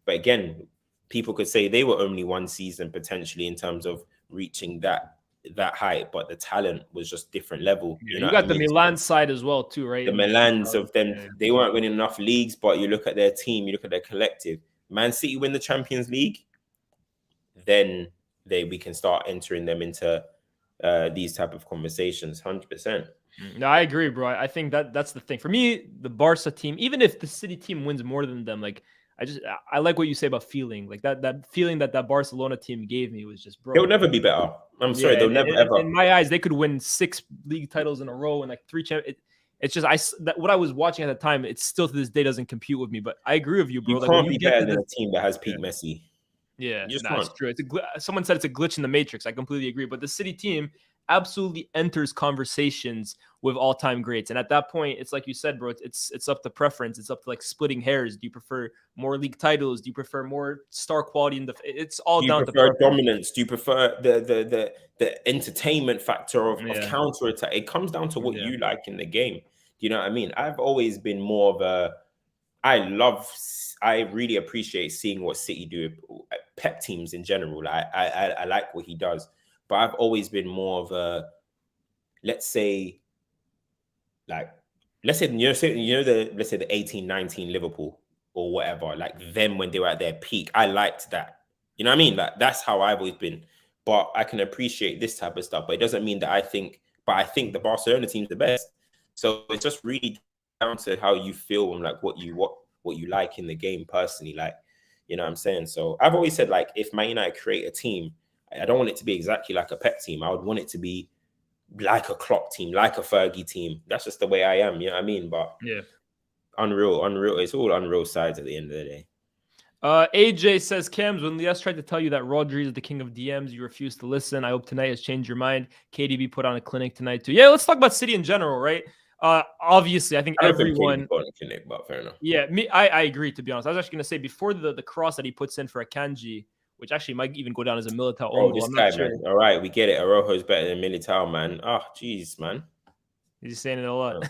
But again, people could say they were only 1 season potentially in terms of reaching that height, but the talent was just different level. You got the Milan side as well too, right? The Milans of them, they weren't winning enough leagues, but you look at their team, you look at their collective. Man City win the Champions League, then we can start entering them into these type of conversations. 100%. No, I agree, bro. I think that's the thing for me. The Barca team, even if the City team wins more than them, like I like what you say about feeling. Like that feeling that Barcelona team gave me was just, bro. They'll never be better. I'm sorry, they'll never ever. In my eyes, they could win 6 league titles in a row and like 3 champions. It's just what I was watching at the time. It still to this day doesn't compute with me. But I agree with you, bro. You can't be better than a team that has peak Messi. Yeah, it's true. Someone said it's a glitch in the matrix. I completely agree. But the City team absolutely enters conversations with all-time greats, and at that point, it's like you said, bro. It's up to preference. It's up to like splitting hairs. Do you prefer more league titles? Do you prefer more star quality in the? It's all down to preference. Dominance. Do you prefer the entertainment factor of counter attack? It comes down to what you like in the game. Do you know what I mean? I've always been more of a. I really appreciate seeing what City do. Pep teams in general. I like what he does. But I've always been more of a, let's say, like let's say let's say the 18-19 Liverpool or whatever, like them when they were at their peak. I liked that. You know what I mean? Like that's how I've always been. But I can appreciate this type of stuff. But it doesn't mean that I think the Barcelona team's the best. So it's just really down to how you feel and like what you like in the game personally. Like, you know what I'm saying? So I've always said, like, if Man United create a team, I don't want it to be exactly like a Pep team. I would want it to be like a Klopp team, like a Fergie team. That's just the way I am. You know what I mean? But Yeah. unreal. It's all unreal sides at the end of the day. AJ says, Cams, when Lias tried to tell you that Rodri is the king of DMs, you refused to listen. I hope tonight has changed your mind. KDB put on a clinic tonight too. Yeah, let's talk about City in general, right? Obviously, I think everyone. Clinic, but fair enough. Yeah, I agree, to be honest. I was actually going to say, before the cross that he puts in for Akanji, which actually might even go down as a Militao own goal. This guy, man. All right, we get it. Araujo's better than Militao, man. Oh, jeez, man. He's saying it a lot.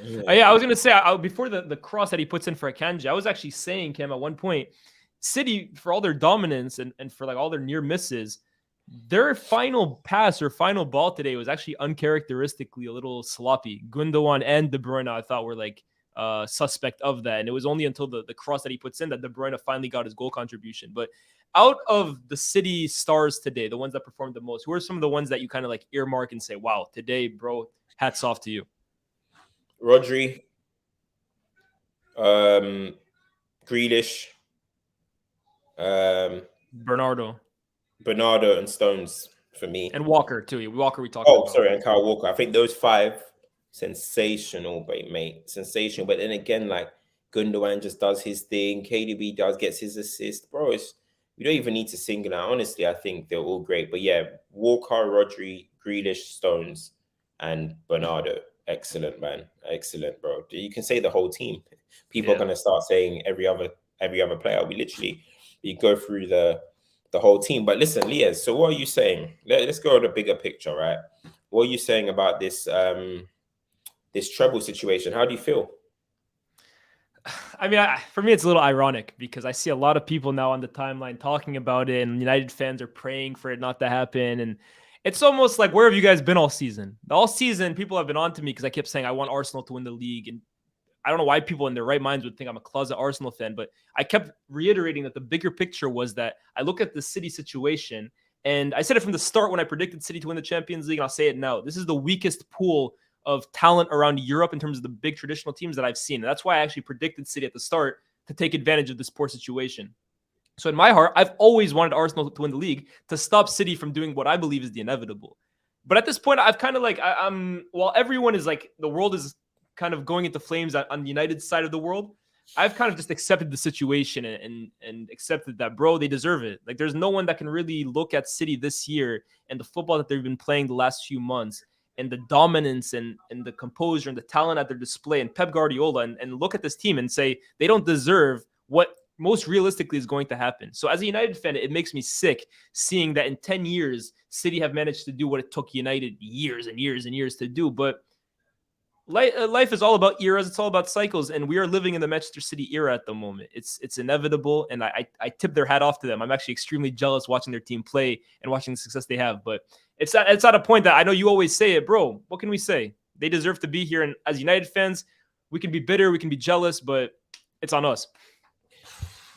Yeah, I was going to say, before the cross that he puts in for Akanji, I was actually saying, Cam, at one point, City, for all their dominance and for like all their near misses, their final pass or final ball today was actually uncharacteristically a little sloppy. Gundogan and De Bruyne, I thought, were like suspect of that. And it was only until the cross that he puts in that De Bruyne finally got his goal contribution. But out of the City stars today, the ones that performed the most, who are some of the ones that you kind of like earmark and say, wow, today, bro, hats off to you? Rodri, Grealish, Bernardo, and Stones for me, and Walker too. Walker, we talked about. Sorry, and Kyle Walker. I think those five, sensational, mate, sensational. But then again, like Gundogan just does his thing. KDB gets his assist, bro. We don't even need to single out. Honestly, I think they're all great. But yeah, Walker, Rodri, Grealish, Stones, and Bernardo. Excellent, man. Excellent, bro. You can say the whole team. People are gonna start saying every other player. You go through the whole team. But listen, Lias, so what are you saying? Let's go to the bigger picture, right? What are you saying about this this treble situation? How do you feel? I mean, for me, it's a little ironic because I see a lot of people now on the timeline talking about it, and United fans are praying for it not to happen. And it's almost like, where have you guys been all season? All season, people have been on to me because I kept saying I want Arsenal to win the league. And I don't know why people in their right minds would think I'm a closet Arsenal fan, but I kept reiterating that the bigger picture was that I look at the City situation, and I said it from the start when I predicted City to win the Champions League, and I'll say it now. This is the weakest pool of talent around Europe in terms of the big traditional teams that I've seen. And that's why I actually predicted City at the start to take advantage of this poor situation. So in my heart, I've always wanted Arsenal to win the league to stop City from doing what I believe is the inevitable. But at this point, I've kind of like, while everyone is like, the world is kind of going into flames on the United side of the world, I've kind of just accepted the situation and accepted that, bro, they deserve it. Like, there's no one that can really look at City this year and the football that they've been playing the last few months and the dominance and the composure and the talent at their display and Pep Guardiola and look at this team and say they don't deserve what most realistically is going to happen. So as a United fan, it makes me sick seeing that in 10 years, City have managed to do what it took United years and years and years to do. But life is all about eras. It's all about cycles. And we are living in the Manchester City era at the moment. It's inevitable. And I tip their hat off to them. I'm actually extremely jealous watching their team play and watching the success they have. But it's at a point that I know you always say it, bro. What can we say? They deserve to be here. And as United fans, we can be bitter, we can be jealous, but it's on us.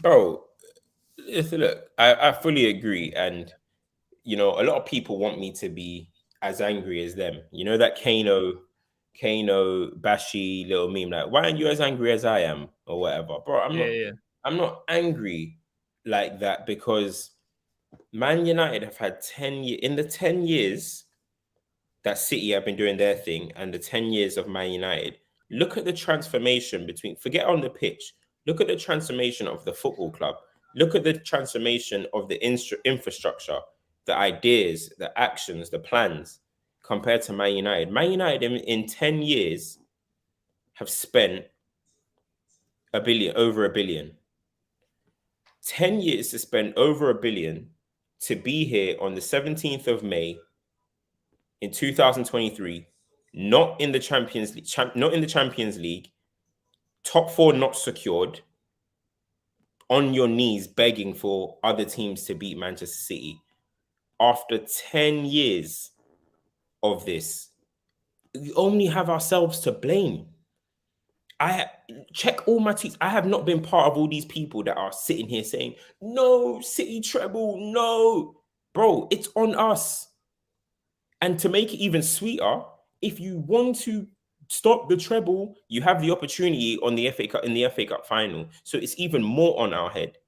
Bro, look, I fully agree. And, you know, a lot of people want me to be as angry as them. You know, that Kano, Bashi little meme, like, why aren't you as angry as I am or whatever? Bro, I'm not angry like that because Man United have had 10 years. In the 10 years that City have been doing their thing and the 10 years of Man United, look at the transformation between, forget on the pitch, look at the transformation of the football club. Look at the transformation of the infrastructure, the ideas, the actions, the plans compared to Man United. Man United in 10 years have spent over $1 billion. 10 years to spend over $1 billion to be here on the 17th of May in 2023, not in the Champions League, top four not secured, on your knees begging for other teams to beat Manchester City. After 10 years of this, we only have ourselves to blame. I check all my tweets. I have not been part of all these people that are sitting here saying, no, City treble, no. Bro, it's on us. And to make it even sweeter, if you want to stop the treble, you have the opportunity on the FA Cup in the FA Cup final. So it's even more on our head.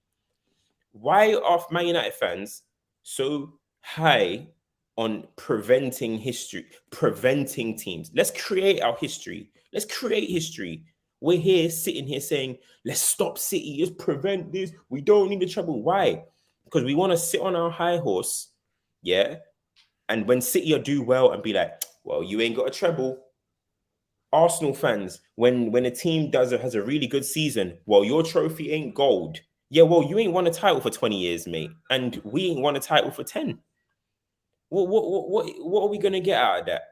Why are Man United fans so high on preventing history, preventing teams? Let's create our history. Let's create history. We're here sitting here saying, let's stop City, let's prevent this. We don't need the treble. Why? Because we want to sit on our high horse, yeah. And when City are do well and be like, well, you ain't got a treble. Arsenal fans, when a team has a really good season, well, your trophy ain't gold. Yeah, well, you ain't won a title for 20 years, mate, and we ain't won a title for 10. What are we gonna get out of that?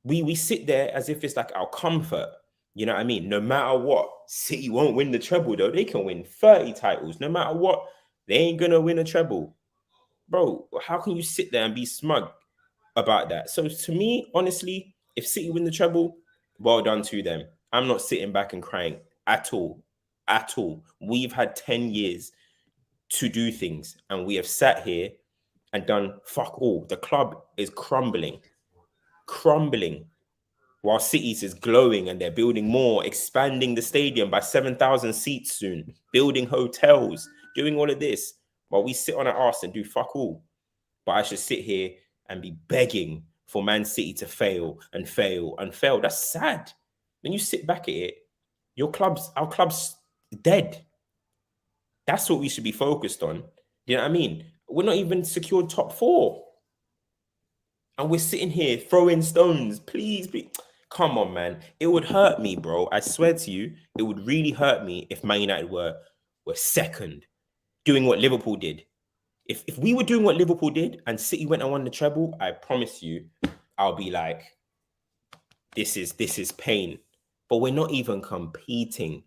We sit there as if it's like our comfort. You know what I mean? No matter what, City won't win the treble though. They can win 30 titles. No matter what, they ain't gonna win a treble. Bro, how can you sit there and be smug about that? So to me, honestly, if City win the treble, well done to them. I'm not sitting back and crying at all. At all. We've had 10 years to do things, and we have sat here and done fuck all. The club is crumbling, while City's is glowing and they're building more, expanding the stadium by 7,000 seats soon, building hotels, doing all of this, while we sit on our arse and do fuck all. But I should sit here and be begging for Man City to fail and fail and fail. That's sad. When you sit back at it, our club's dead. That's what we should be focused on. You know what I mean? We're not even secured top 4. And we're sitting here throwing stones. Please. Come on, man. It would hurt me, bro. I swear to you, it would really hurt me if Man United were second, doing what Liverpool did. If we were doing what Liverpool did and City went and won the treble, I promise you, I'll be like, this is pain. But we're not even competing.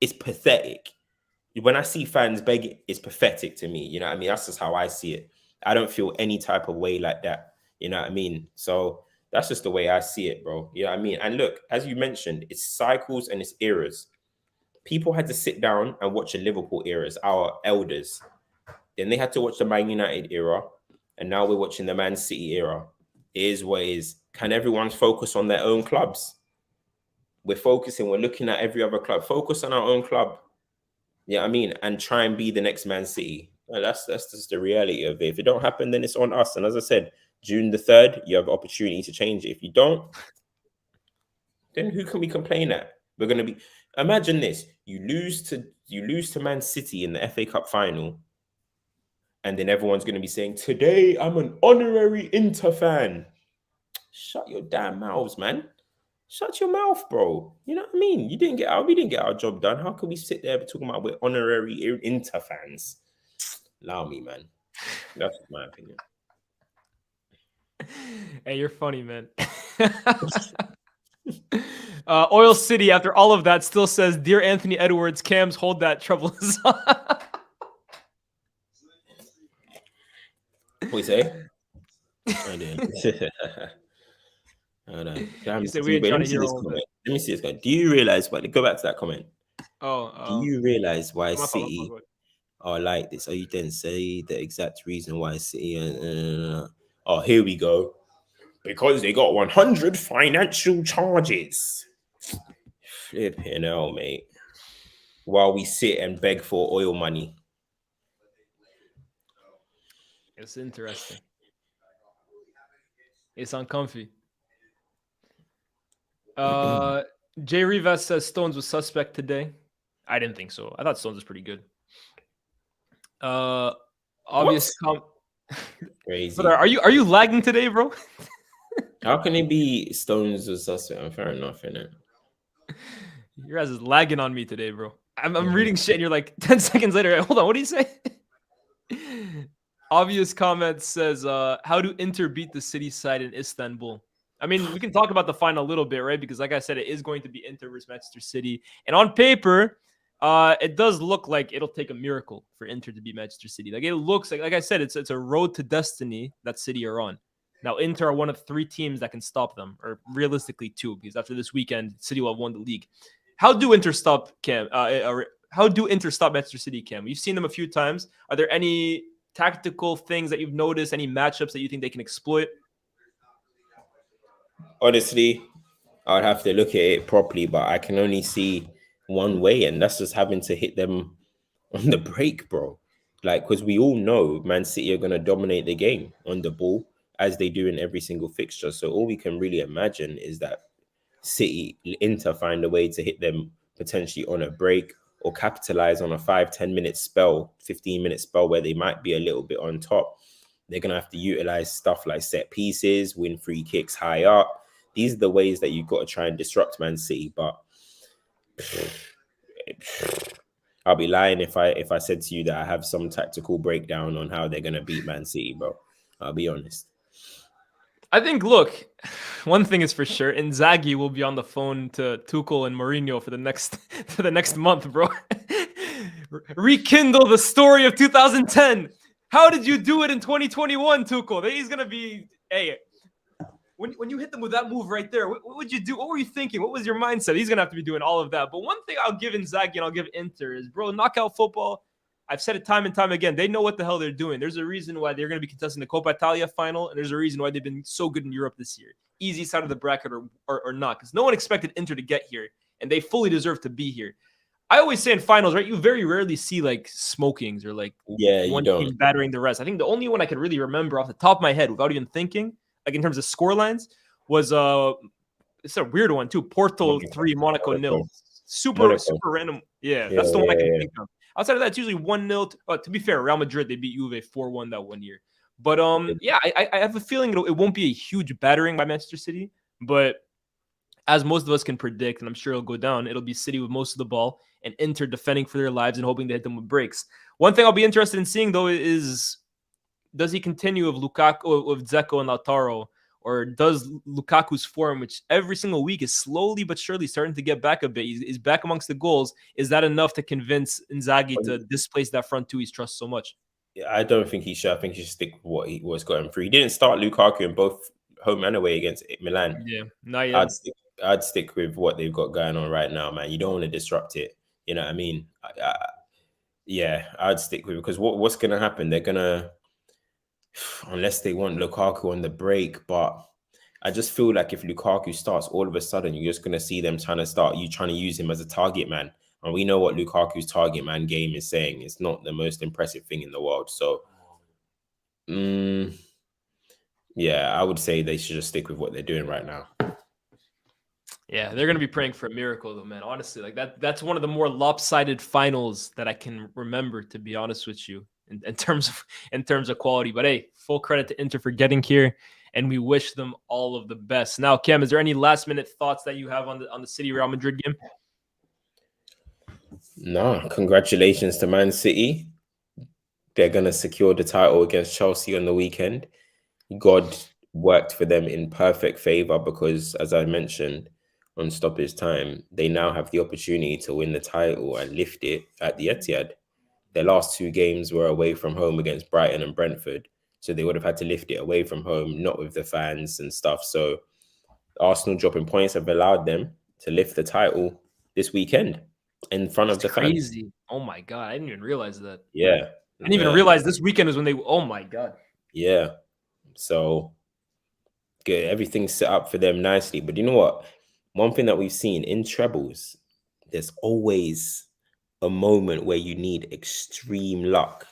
It's pathetic. When I see fans begging, it's pathetic to me. You know what I mean? That's just how I see it. I don't feel any type of way like that. You know what I mean? So that's just the way I see it, bro. You know what I mean? And look, as you mentioned, it's cycles and it's eras. People had to sit down and watch the Liverpool eras, our elders. Then they had to watch the Man United era. And now we're watching the Man City era. It is what it is. Can everyone focus on their own clubs? We're looking at every other club. Focus on our own club. Yeah, I mean, and try and be the next Man City. Well, that's just the reality of it. If it don't happen, then it's on us. And as I said, June the 3rd, you have the opportunity to change it. If you don't, then who can we complain at? We're gonna be. Imagine this: you lose to Man City in the FA Cup final, and then everyone's gonna be saying, "Today, I'm an honorary Inter fan." Shut your damn mouths, man. Shut your mouth, bro. You know what I mean? We didn't get our job done. How can we sit there talking about we're honorary Inter fans? Allow me, man. That's my opinion. Hey, you're funny, man. Oil City, after all of that, still says, "Dear Anthony Edwards, Cams, hold that trouble." What you say? I did. Hold on. You said we ain't trying to hear all of it. Let me see this guy. Do you realize? But go back to that comment. Oh, do you realize why my fault. City are like this? Oh, you didn't say the exact reason why City. Oh, here we go. Because they got 100 financial charges. Flipping hell, mate. While we sit and beg for oil money. It's interesting. It's uncomfy. Jay Rivas says Stones was suspect today. I didn't think so. I thought Stones was pretty good. Obvious crazy. But are you lagging today, bro? How can it be Stones was suspect? Fair enough, innit? Your ass is lagging on me today, bro. I'm reading shit and you're like 10 seconds later. Hold on, what do you say? Obvious comment says, how do Inter beat the City side in Istanbul? I mean, we can talk about the final a little bit, right? Because like I said, it is going to be Inter versus Manchester City. And on paper, it does look like it'll take a miracle for Inter to beat Manchester City. Like it looks like I said, it's a road to destiny that City are on. Now, Inter are one of 3 teams that can stop them, or realistically 2, because after this weekend, City will have won the league. How do Inter stop Cam? How do Inter stop Manchester City, Cam? You've seen them a few times. Are there any tactical things that you've noticed? Any matchups that you think they can exploit? Honestly, I would have to look at it properly, but I can only see one way, and that's just having to hit them on the break, bro. Like, because we all know Man City are going to dominate the game on the ball as they do in every single fixture. So all we can really imagine is that Inter find a way to hit them potentially on a break or capitalize on a 5-10 minute spell, 15-minute spell where they might be a little bit on top. They're going to have to utilize stuff like set pieces, win free kicks high up. These are the ways that you've got to try and disrupt Man City. But I'll be lying if I said to you that I have some tactical breakdown on how they're going to beat Man City, bro. I'll be honest. I think, look, one thing is for sure, Inzaghi will be on the phone to Tuchel and Mourinho for the next month, bro. Rekindle the story of 2010. How did you do it in 2021, Tuchel? He's gonna be, hey, when you hit them with that move right there, what would you do? What were you thinking? What was your mindset? He's gonna have to be doing all of that. But one thing I'll give Inzaghi and I'll give Inter is, bro, knockout football. I've said it time and time again. They know what the hell they're doing. There's a reason why they're going to be contesting the Coppa Italia final, and there's a reason why they've been so good in Europe this year. Easy side of the bracket or not, because no one expected Inter to get here, and they fully deserve to be here. I always say in finals, right, you very rarely see like smokings or like one team battering the rest. I think the only one I could really remember off the top of my head without even thinking, like in terms of score lines, was it's a weird one too. Porto 3, Monaco 0. Super random. Yeah, that's the one I can think of. Outside of that, it's usually 1-0. To be fair, Real Madrid, they beat Juve 4-1 that one year. But yeah, I have a feeling it won't be a huge battering by Manchester City. But as most of us can predict, and I'm sure it'll go down, it'll be City with most of the ball and Inter defending for their lives and hoping to hit them with breaks. One thing I'll be interested in seeing, though, is does he continue with Lukaku, with Dzeko and Lautaro? Or does Lukaku's form, which every single week is slowly but surely starting to get back a bit, he's back amongst the goals, is that enough to convince Inzaghi to displace that front two he's trust so much? Yeah, I don't think he should. I think he should stick with what he was going through. He didn't start Lukaku in both home and away against Milan. Yeah, not yet. I'd stick with what they've got going on right now, man. You don't want to disrupt it. You know what I mean? Yeah, I'd stick with it because what's going to happen? They're going to, unless they want Lukaku on the break, but I just feel like if Lukaku starts, all of a sudden you're just going to see them trying to use him as a target man. And we know what Lukaku's target man game is saying. It's not the most impressive thing in the world. So, yeah, I would say they should just stick with what they're doing right now. Yeah, they're going to be praying for a miracle, though, man. Honestly, like that's one of the more lopsided finals that I can remember, to be honest with you, in terms of quality. But hey, full credit to Inter for getting here, and we wish them all of the best. Now, Cam, is there any last-minute thoughts that you have on the City Real Madrid game? No, congratulations to Man City. They're going to secure the title against Chelsea on the weekend. God worked for them in perfect favor because, as I mentioned, on stoppage time, they now have the opportunity to win the title and lift it at the Etihad. Their last two games were away from home against Brighton and Brentford, so they would have had to lift it away from home, not with the fans and stuff. So Arsenal dropping points have allowed them to lift the title this weekend in front of the fans. Crazy. Oh my God, I didn't even realize that. Yeah. I didn't even realize this weekend was when they, oh my God. Yeah. So good. Everything's set up for them nicely. But you know what? One thing that we've seen in trebles, there's always a moment where you need extreme luck.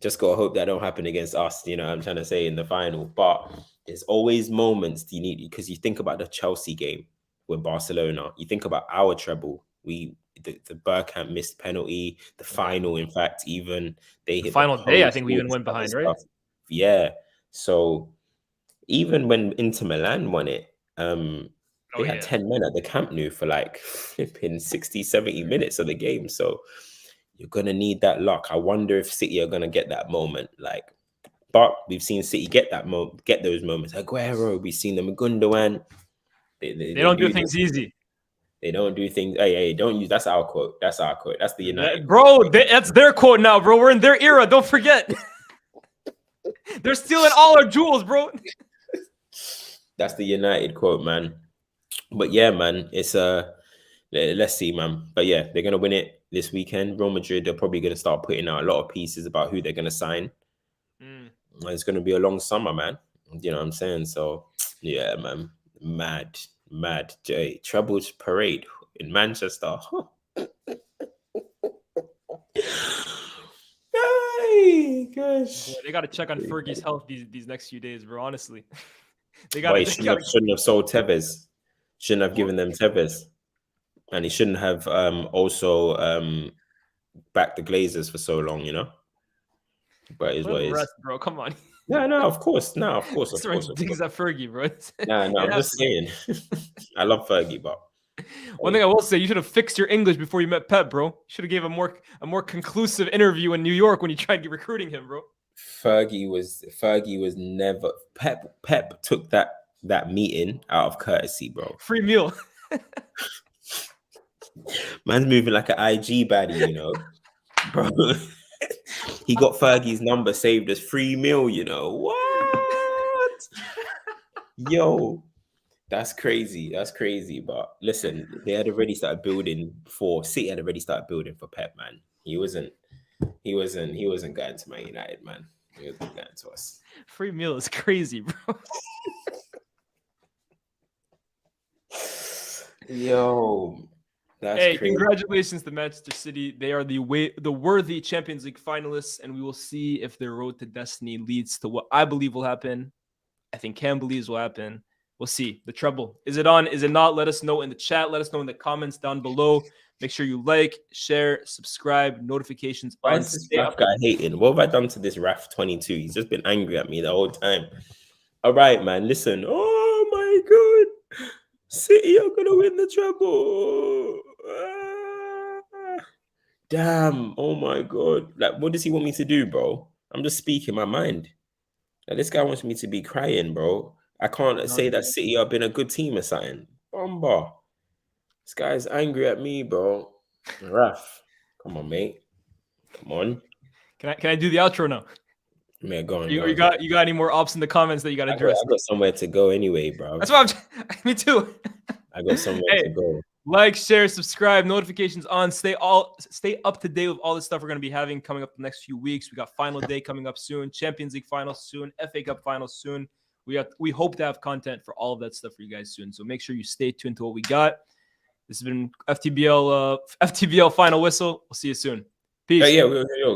Just gotta hope that don't happen against us, you know what I'm trying to say, in the final. But there's always moments you need, because you think about the Chelsea game with Barcelona, you think about our treble. The Bergkamp missed penalty, the final, in fact, even they hit the day, I think we even went behind, right? Yeah. So even when Inter Milan won it, they had 10 men at the Camp Nou for like flipping 60, 70 minutes of the game. So you're going to need that luck. I wonder if City are going to get that moment. But we've seen City get those moments. Aguero, we've seen them in Gundogan. They don't do things easy. They don't do things. Hey, don't use. That's our quote. That's our quote. That's the United. Bro, that's their quote now, bro. We're in their era. Don't forget. They're stealing all our jewels, bro. That's the United quote, man. But yeah, man, it's Let's see, man. But yeah, they're gonna win it this weekend. Real Madrid, they're probably gonna start putting out a lot of pieces about who they're gonna sign. Mm. It's gonna be a long summer, man. You know what I'm saying? So yeah, man. Mad. Treble parade in Manchester. Hey, Boy, gosh. they got to check on Fergie's health these next few days, bro. Honestly, they Boy, gotta he they gotta. shouldn't have sold Tevez. Shouldn't have given them Tevez. And he shouldn't have also backed the Glazers for so long, you know. But it is Let what him it is. rest, bro. Come on. No, of course. No, of course, of Throwing course, of digs course. at Fergie, bro. No, It I'm just happens. saying. I love Fergie, but One thing I hey, will say, you should have fixed your English before you met Pep, bro. You should have gave a more conclusive interview in New York when you tried recruiting him, bro. Fergie was never Pep took that meeting out of courtesy, bro. Free meal. Man's moving like an IG baddie, you know, bro. He got Fergie's number saved as free meal, you know. What? Yo, that's crazy. That's crazy. But listen, they had already started building for City had already started building for Pep, man. He wasn't going to Man United, man. He wasn't going to us. Free meal is crazy, bro. Yo, that's Hey, crazy. congratulations to Manchester City. They are the worthy Champions League finalists, and we will see if their road to destiny leads to what I believe will happen. I think Cam believes will happen. We'll see. The treble. Is it on? Is it not? Let us know in the chat. Let us know in the comments down below. Make sure you like, share, subscribe, notifications Why on. is this Raf guy hating? What have I done to this Raf 22? He's just been angry at me the whole time. All right, man. Listen. Oh my god. City are gonna win the treble. Damn. Oh my god. Like, what does he want me to do, bro? I'm just speaking my mind. Like, this guy wants me to be crying, bro. I can't say that City have been a good team or something. Bomba. This guy's angry at me, bro. Raf. Come on, mate. Come on. Can I do the outro now? Man, go on. You got any more ops in the comments that you got to address? I got somewhere to go anyway, bro. That's what I'm. Me too. I got somewhere to go. Like, share, subscribe, notifications on. Stay up to date with all the stuff we're going to be having coming up the next few weeks. We got final day coming up soon, Champions League finals soon, FA Cup finals soon. We hope to have content for all of that stuff for you guys soon. So make sure you stay tuned to what we got. This has been FTBL final whistle. We'll see you soon. Peace.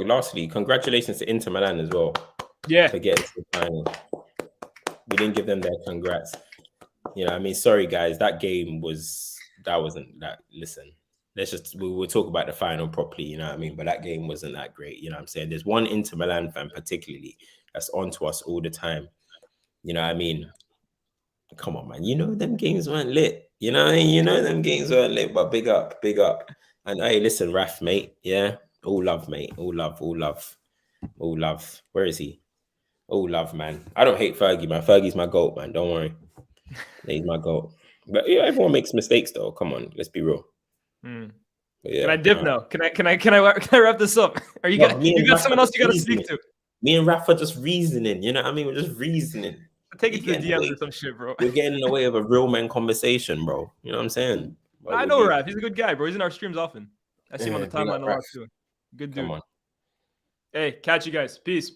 Lastly, congratulations to Inter Milan as well. Yeah. To get to the final. We didn't give them their congrats. You know, I mean, sorry guys, wasn't that. Listen, we'll talk about the final properly, you know what I mean? But that game wasn't that great, you know what I'm saying? There's one Inter Milan fan particularly that's on to us all the time. You know what I mean? Come on, man. You know them games weren't lit. You know them games weren't lit, but big up. And hey, listen, Raf, mate. Yeah. All love, mate. All love. Where is he? All love, man. I don't hate Fergie, man. Fergie's my GOAT, man. Don't worry. He's my GOAT. But yeah, everyone makes mistakes though. Come on, let's be real. Yeah, can I dip now? Can I wrap this up? Are you got someone else you gotta speak to? Me and Raf are just reasoning, you know what I mean? We're just reasoning. Take it to the DMs or some shit, bro. We're getting in the way of a real man conversation, bro. You know what I'm saying? Well, I know Raf. He's a good guy, bro. He's in our streams often. I see him on the timeline a lot too. Good dude. Come on. Hey, catch you guys. Peace.